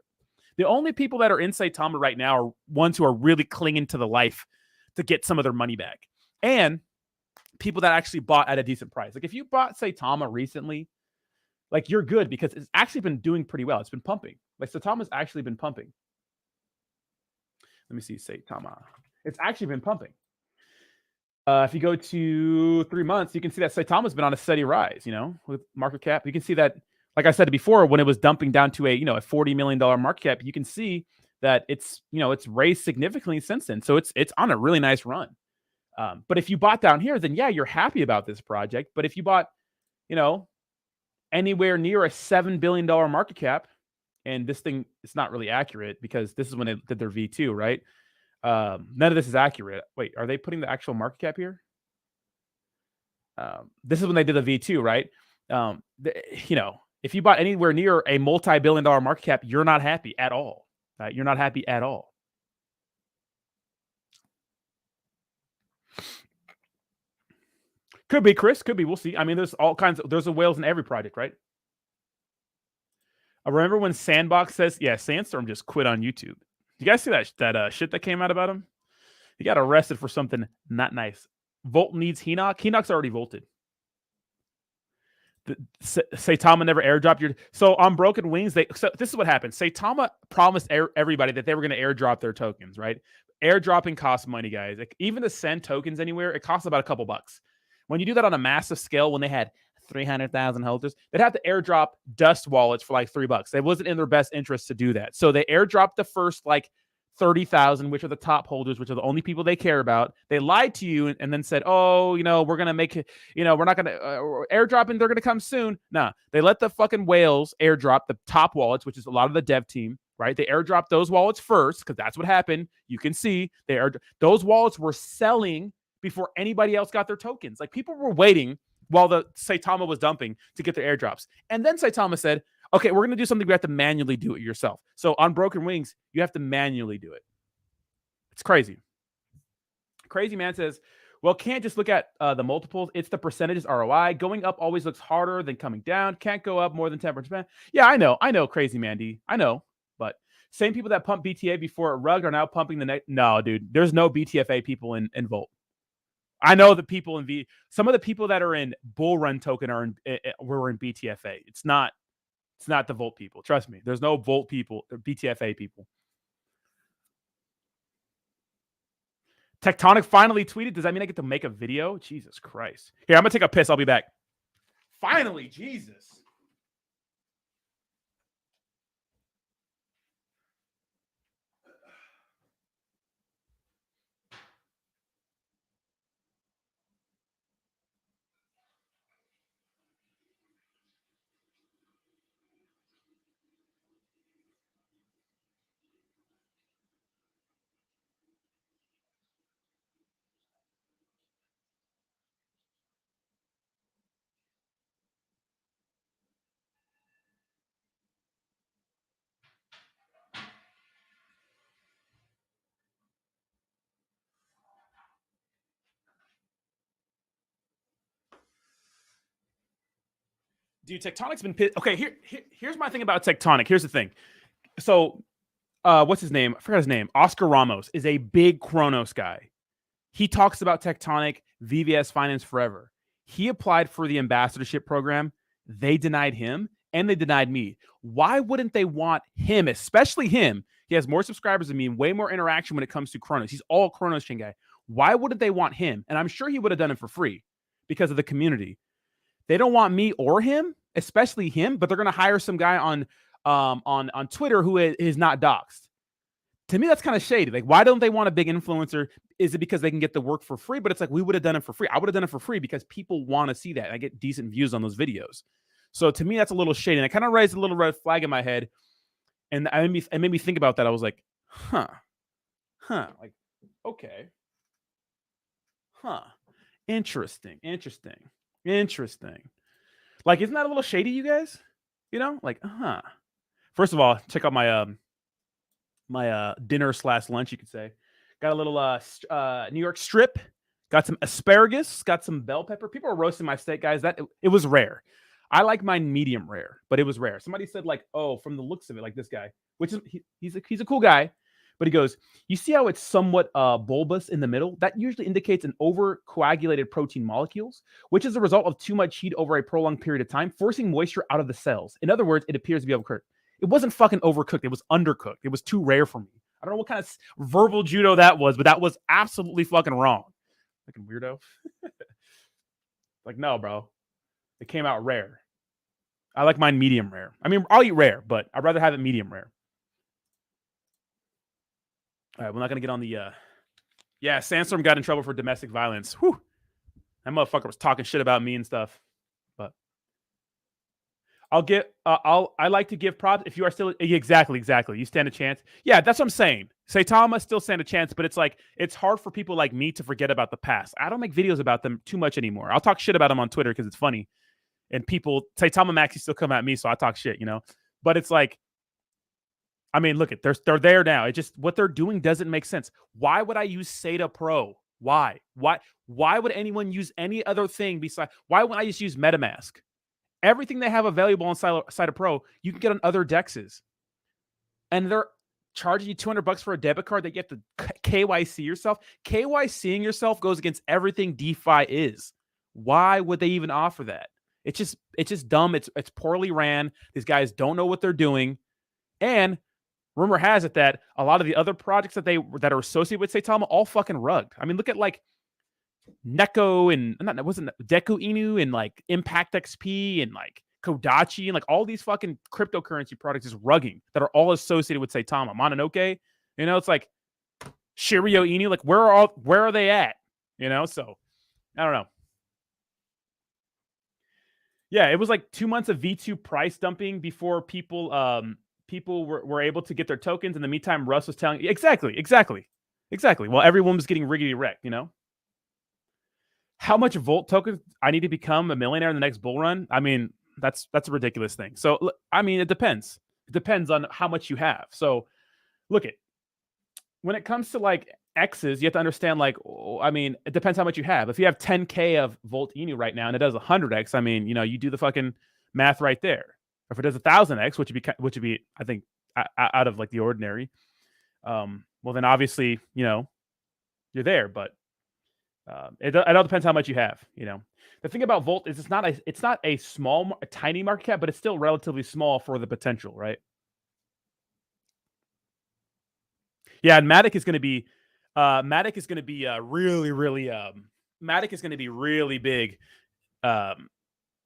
The only people that are in Saitama right now are ones who are really clinging to the life to get some of their money back. And people that actually bought at a decent price. Like if you bought Saitama recently, like you're good because it's actually been doing pretty well. It's been pumping. Like Saitama's actually been pumping. Let me see Saitama. It's actually been pumping. If you go to 3 months, you can see that Saitama's been on a steady rise, you know, with market cap. You can see that, like I said before, when it was dumping down to a $40 million market cap, you can see that it's raised significantly since then. So it's on a really nice run. But if you bought down here, then yeah, you're happy about this project. But if you bought, anywhere near a $7 billion market cap, and this thing is not really accurate because this is when they did their V2, right? None of this is accurate. Wait, are they putting the actual market cap here? This is when they did the V2, right? If you bought anywhere near a multi-billion-dollar market cap, you're not happy at all. Right? You're not happy at all. Could be, Chris. Could be. We'll see. I mean, there's a whales in every project, right? I remember when Sandbox says, yeah, Sandstorm just quit on YouTube. You guys see that shit that came out about him? He got arrested for something not nice. Volt needs Henoch. Henoch's already volted. Saitama never airdropped your. So on Broken Wings, so this is what happened. Saitama promised everybody that they were going to airdrop their tokens, right? Airdropping costs money, guys. Like, even to send tokens anywhere, it costs about a couple bucks. When you do that on a massive scale, when they had 300,000 holders, they'd have to airdrop dust wallets for like $3. It wasn't in their best interest to do that. So they airdropped the first like 30,000, which are the top holders, which are the only people they care about. They lied to you and then said, oh, we're going to make it, we're not going to airdrop and they're going to come soon. Nah, they let the fucking whales airdrop the top wallets, which is a lot of the dev team, right? They airdropped those wallets first because that's what happened. You can see those wallets were selling before anybody else got their tokens. Like, people were waiting while the Saitama was dumping to get their airdrops. And then Saitama said, okay, we're going to do something. We have to manually do it yourself. So on Broken Wings, you have to manually do it. It's crazy. Crazy Man says, well, can't just look at the multiples. It's the percentages ROI. Going up always looks harder than coming down. Can't go up more than 10%. Yeah, I know, Crazy Mandy. I know. But same people that pump BTA before a rug are now pumping the next. No, dude, there's no BTFA people in Volt. I know the people in some of the people that are in Bull Run token were in BTFA. It's not the Volt people. Trust me. There's no Volt people or BTFA people. Tectonic finally tweeted. Does that mean I get to make a video? Jesus Christ. Here, I'm going to take a piss. I'll be back. Finally, Jesus. Dude, Tectonic's been pissed. Okay, here's my thing about Tectonic. Here's the thing. So, what's his name? I forgot his name. Oscar Ramos is a big Kronos guy. He talks about Tectonic, VVS Finance forever. He applied for the ambassadorship program. They denied him, and they denied me. Why wouldn't they want him, especially him? He has more subscribers than me and way more interaction when it comes to Kronos. He's all Kronos chain guy. Why wouldn't they want him? And I'm sure he would have done it for free because of the community. They don't want me or him, especially him, but they're going to hire some guy on Twitter who is not doxxed. To me, that's kind of shady. Like, why don't they want a big influencer? Is it because they can get the work for free? But it's like, we would have done it for free. I would have done it for free because people want to see that. I get decent views on those videos. So to me, that's a little shady. And it kind of raised a little red flag in my head. And it made me think about that. I was like, like, okay. Interesting. Like, isn't that a little shady, you guys? You know, like, First of all, check out my my dinner / lunch, you could say. Got a little New York strip, got some asparagus, got some bell pepper. People are roasting my steak, guys. That it was rare. I like mine medium rare, but it was rare. Somebody said like, oh, from the looks of it, like this guy, which is he's a cool guy, but he goes, you see how it's somewhat bulbous in the middle? That usually indicates an overcoagulated protein molecules, which is the result of too much heat over a prolonged period of time, forcing moisture out of the cells. In other words, it appears to be overcooked. It wasn't fucking overcooked. It was undercooked. It was too rare for me. I don't know what kind of verbal judo that was, but that was absolutely fucking wrong. Fucking weirdo. Like, no, bro. It came out rare. I like mine medium rare. I mean, I'll eat rare, but I'd rather have it medium rare. All right, we're not going to get on the... Yeah, Sandstorm got in trouble for domestic violence. Whew. That motherfucker was talking shit about me and stuff. But I like to give props if you are still... Exactly. You stand a chance. Yeah, that's what I'm saying. Saitama still stand a chance, but it's like, it's hard for people like me to forget about the past. I don't make videos about them too much anymore. I'll talk shit about them on Twitter because it's funny. And people, Saitama Maxi still come at me, so I talk shit, you know? But it's like, I mean, look, they're there now. It just, what they're doing doesn't make sense. Why would I use Sata Pro? Why would anyone use any other thing besides, why wouldn't I just use MetaMask? Everything they have available on Sata Pro, you can get on other dexes. And they're charging you $200 for a debit card that you have to KYC yourself. KYCing yourself goes against everything DeFi is. Why would they even offer that? It's just dumb. It's poorly ran. These guys don't know what they're doing. And rumor has it that a lot of the other projects that are associated with Saitama all fucking rugged. I mean, look at like Neko and wasn't Deku Inu and like Impact XP and like Kodachi and like all these fucking cryptocurrency products is rugging that are all associated with Saitama. Mononoke, you know, it's like Shirio Inu, like where are they at? You know, so I don't know. Yeah, it was like 2 months of V2 price dumping before people were able to get their tokens. In the meantime, Russ was telling exactly. Well, everyone was getting riggedy wrecked, you know. How much Volt tokens I need to become a millionaire in the next bull run? I mean, that's a ridiculous thing. So, I mean, it depends. It depends on how much you have. So, look, when it comes to like X's, you have to understand, like, I mean, it depends how much you have. If you have 10K of Volt Inu right now and it does 100X, I mean, you know, you do the fucking math right there. If it does 1,000X, which would be, I think, out of like the ordinary, well, then obviously, you know, you're there. But it all depends how much you have. You know, the thing about Volt is it's not a tiny market cap, but it's still relatively small for the potential, right? Yeah, and Matic is going to be really big.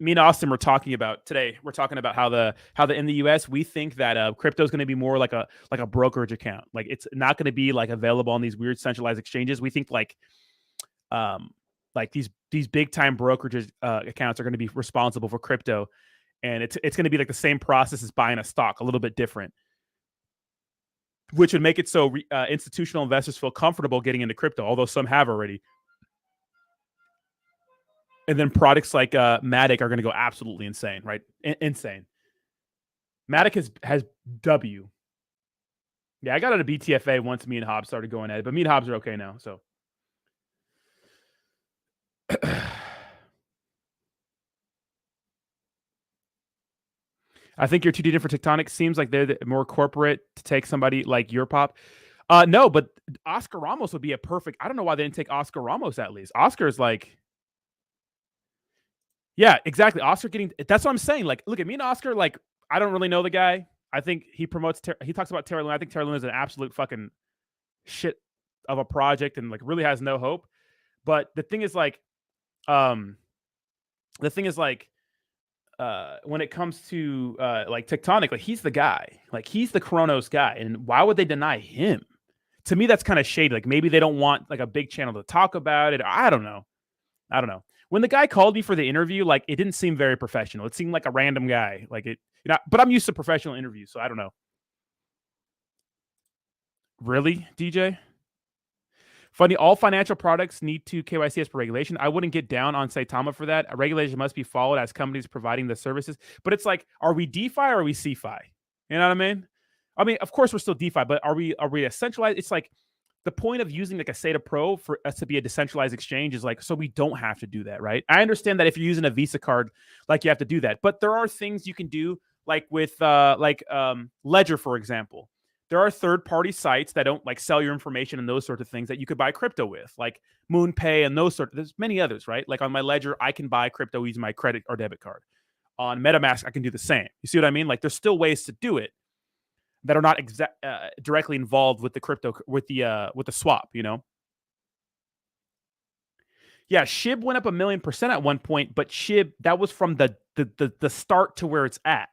Me and Austin were talking about today. We're talking about how in the US we think that crypto is going to be more like a brokerage account. Like it's not going to be like available on these weird centralized exchanges. We think like these big time brokerage accounts are going to be responsible for crypto, and it's going to be like the same process as buying a stock, a little bit different, which would make it so institutional investors feel comfortable getting into crypto, although some have already. And then products like Matic are going to go absolutely insane, right? Insane. Matic has W. Yeah, I got out of BTFA once me and Hobbs started going at it, but me and Hobbs are okay now. So, I think you're too deep for Tectonic. Seems like they're more corporate to take somebody like your pop. No, but Oscar Ramos would be a perfect. I don't know why they didn't take Oscar Ramos at least. Oscar's like, yeah, exactly. Oscar getting. That's what I'm saying. Like, look at me and Oscar. Like, I don't really know the guy. I think he promotes. He talks about Terry Luna. I think Terry Luna is an absolute fucking shit of a project and like really has no hope. But the thing is like, when it comes to like Tectonic, like he's the guy. Like he's the Kronos guy. And why would they deny him? To me, that's kind of shady. Like maybe they don't want like a big channel to talk about it. I don't know. When the guy called me for the interview, like it didn't seem very professional. It seemed like a random guy. Like it, but I'm used to professional interviews, so I don't know. Really, DJ? Funny, all financial products need to KYC as per regulation. I wouldn't get down on Saitama for that. A regulation must be followed as companies providing the services. But it's like, are we DeFi or are we CeFi? You know what I mean? I mean, of course we're still DeFi, but are we a centralized? It's like the point of using like a SATA Pro for us to be a decentralized exchange is like so we don't have to do that, right? I understand that if you're using a Visa card, like you have to do that, but there are things you can do, like with Ledger, for example. There are third-party sites that don't like sell your information and those sorts of things that you could buy crypto with, like MoonPay and those sort of. There's many others, right? Like on my Ledger, I can buy crypto using my credit or debit card. On MetaMask, I can do the same. You see what I mean? Like there's still ways to do it that are not directly involved with the crypto with the swap. You know? Yeah, SHIB went up 1,000,000% at one point, but SHIB that was from the start to where it's at,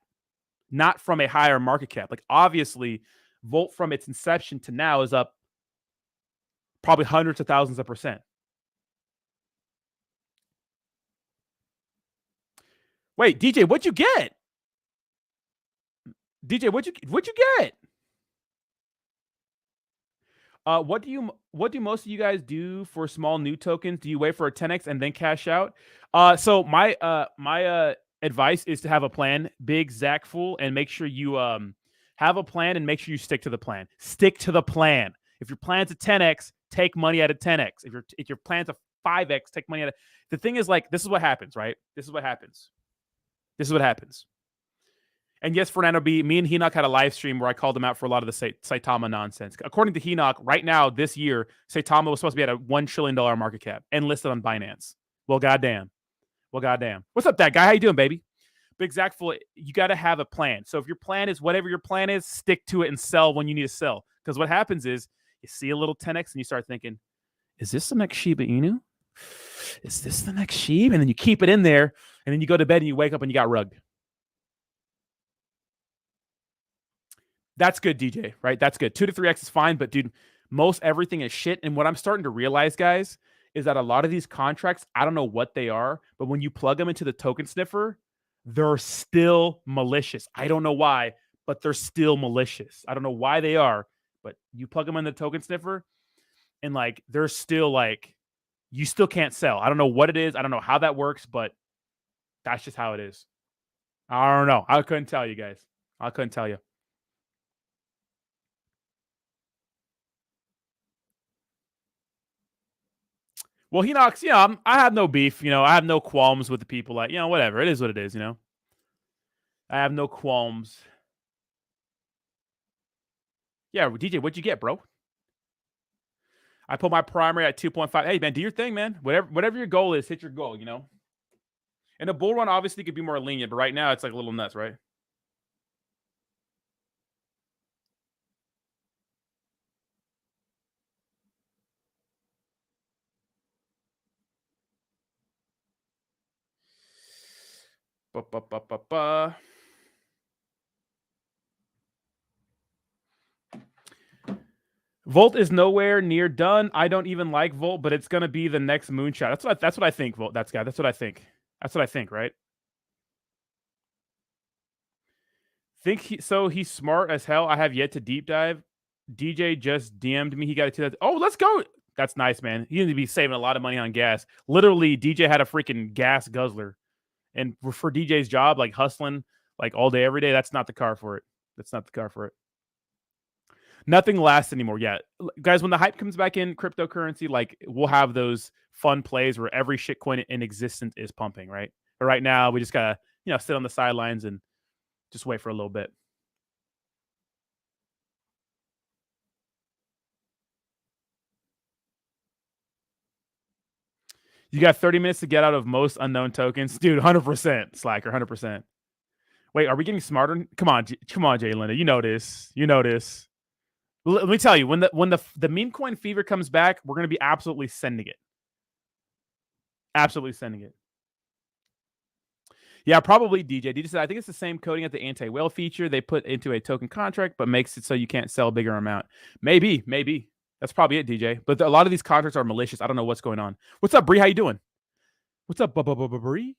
not from a higher market cap. Like obviously. Volt from its inception to now is up probably hundreds of thousands of percent. Wait, DJ, what'd you get? DJ, what'd you get? What do most of you guys do for small new tokens? Do you wait for a 10x and then cash out? So my advice is to have a plan, big Zach fool, and make sure you have a plan and make sure you stick to the plan. Stick to the plan. If your plan's a 10x, take money out of 10x. If your plan's a 5x, take money out of. The thing is, like, this is what happens, right? This is what happens. And yes, Fernando B, me and Henoch had a live stream where I called him out for a lot of the Saitama nonsense. According to Henoch, right now, this year, Saitama was supposed to be at a $1 trillion market cap and listed on Binance. Well, goddamn. What's up, that guy? How you doing, baby? Big Zach full, you got to have a plan. So if your plan is whatever your plan is, stick to it and sell when you need to sell. Because what happens is you see a little 10x and you start thinking, is this the next Shiba Inu? Is this the next Shiba? And then you keep it in there and then you go to bed and you wake up and you got rugged. That's good, DJ, right? That's good. 2 to 3x is fine, but dude, most everything is shit. And what I'm starting to realize, guys, is that a lot of these contracts, I don't know what they are, but when you plug them into the token sniffer, they're still malicious. I don't know why, but they're still malicious. I don't know why they are, but you plug them in the token sniffer and like they're still like you still can't sell. I don't know what it is. I don't know how that works, but that's just how it is. I don't know. I couldn't tell you guys. I couldn't tell you. Well, Henox, I have no beef. I have no qualms with the people. Like, whatever. It is what it is, I have no qualms. Yeah, DJ, what'd you get, bro? I put my primary at 2.5. Hey, man, do your thing, man. Whatever your goal is, hit your goal, And a bull run obviously could be more lenient, but right now it's like a little nuts, right? Volt is nowhere near done. I don't even like Volt, but it's gonna be the next moonshot. That's what I think, Volt. That's what I think. That's what I think, right? He's smart as hell. I have yet to deep dive. DJ just DM'd me. He got a 2. Oh, let's go. That's nice, man. He need to be saving a lot of money on gas. Literally, DJ had a freaking gas guzzler. And for DJ's job, like hustling like all day, every day, that's not the car for it. Nothing lasts anymore. Yeah. Guys, when the hype comes back in cryptocurrency, like we'll have those fun plays where every shitcoin in existence is pumping, right? But right now, we just got to, sit on the sidelines and Just wait for a little bit. You got 30 minutes to get out of most unknown tokens. Dude, 100%, Slacker, 100%. Wait, are we getting smarter? Come on, Jay Linda. You know this. You know this. Let me tell you, when the meme coin fever comes back, we're going to be absolutely sending it. Absolutely sending it. Yeah, probably DJ. DJ said, I think it's the same coding at the anti-whale feature they put into a token contract, but makes it so you can't sell a bigger amount. Maybe. That's probably it, DJ. But a lot of these contracts are malicious. I don't know what's going on. What's up, Bree? How you doing? What's up, Bree?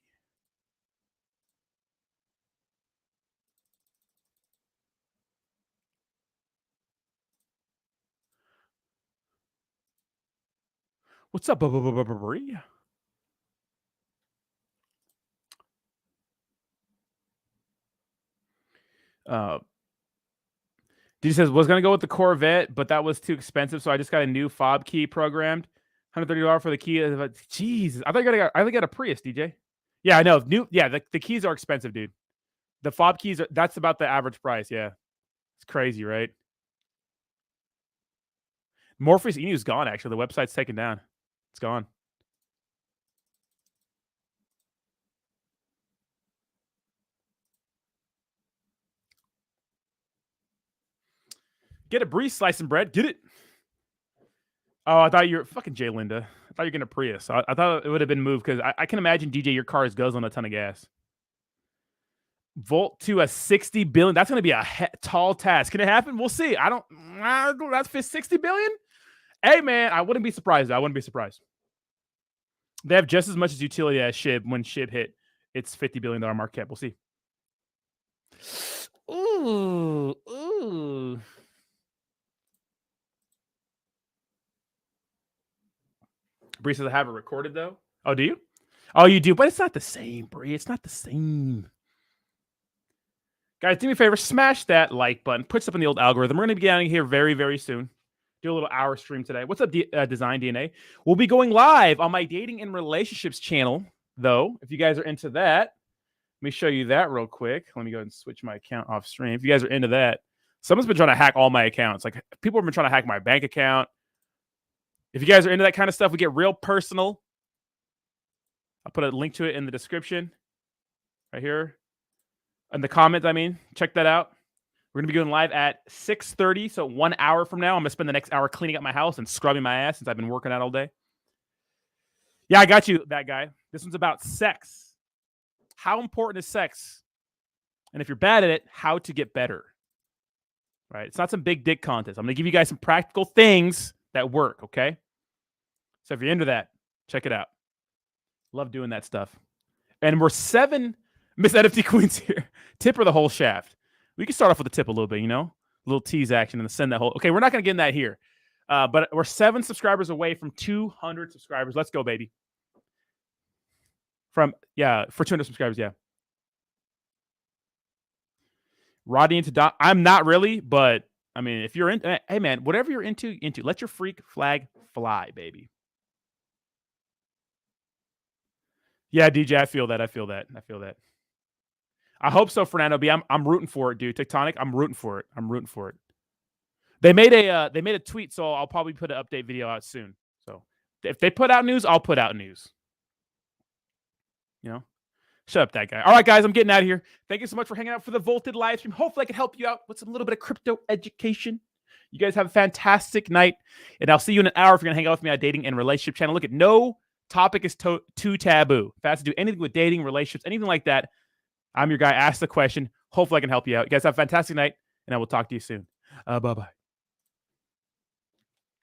What's up, Bree? DJ says, was going to go with the Corvette, but that was too expensive, so I just got a new fob key programmed. $130 for the key. Jesus, I think I got a Prius, DJ. Yeah, I know. The keys are expensive, dude. The fob keys that's about the average price. Yeah, it's crazy, right? Morpheus Enu's gone. Actually, the website's taken down. It's gone. Get a Breeze slicing bread. Get it. Oh, I thought you were fucking Jay Linda. I thought you were going to Prius. I thought it would have been moved because I can imagine, DJ, your car goes on a ton of gas. Volt to a 60 billion. That's going to be a tall task. Can it happen? We'll see. That's 60 billion. Hey, man, I wouldn't be surprised. They have just as much as utility as SHIB. When SHIB hit its $50 billion market cap. We'll see. Ooh. Bree says, I have it recorded, though. Oh, do you? Oh, you do, but it's not the same, Bree. It's not the same. Guys, do me a favor. Smash that like button. Put stuff in the old algorithm. We're going to be getting here very, very soon. Do a little hour stream today. What's up, Design DNA? We'll be going live on my dating and relationships channel, though. If you guys are into that, let me show you that real quick. Let me go ahead and switch my account off stream. If you guys are into that, someone's been trying to hack all my accounts. Like, people have been trying to hack my bank account. If you guys are into that kind of stuff, we get real personal. I'll put a link to it in the description right here. In the comments, check that out. We're going to be going live at 6:30, so 1 hour from now. I'm going to spend the next hour cleaning up my house and scrubbing my ass since I've been working out all day. Yeah, I got you, that guy. This one's about sex. How important is sex? And if you're bad at it, how to get better. Right? It's not some big dick contest. I'm going to give you guys some practical things that work, okay? So if you're into that, check it out. Love doing that stuff. And we're 7 Miss NFT Queens here. Tip her the whole shaft. We can start off with the tip a little bit, a little tease action and send that whole. Okay, we're not going to get in that here. But we're 7 subscribers away from 200 subscribers. Let's go, baby. For 200 subscribers, yeah. Rodney into Don. I'm not really, but if you're in, hey man, whatever you're into, let your freak flag fly, baby. Yeah, DJ, I feel that. I hope so, Fernando B. I'm rooting for it, dude. Tectonic, I'm rooting for it. They made a tweet, so I'll probably put an update video out soon. So if they put out news, I'll put out news. Shut up, that guy. All right, guys, I'm getting out of here. Thank you so much for hanging out for the Volted live stream. Hopefully, I can help you out with some little bit of crypto education. You guys have a fantastic night, and I'll see you in an hour if you're gonna hang out with me on dating and relationship channel. Look, no topic is too taboo. If I have to do anything with dating, relationships, anything like that, I'm your guy. Ask the question. Hopefully, I can help you out. You guys have a fantastic night, and I will talk to you soon. Bye-bye.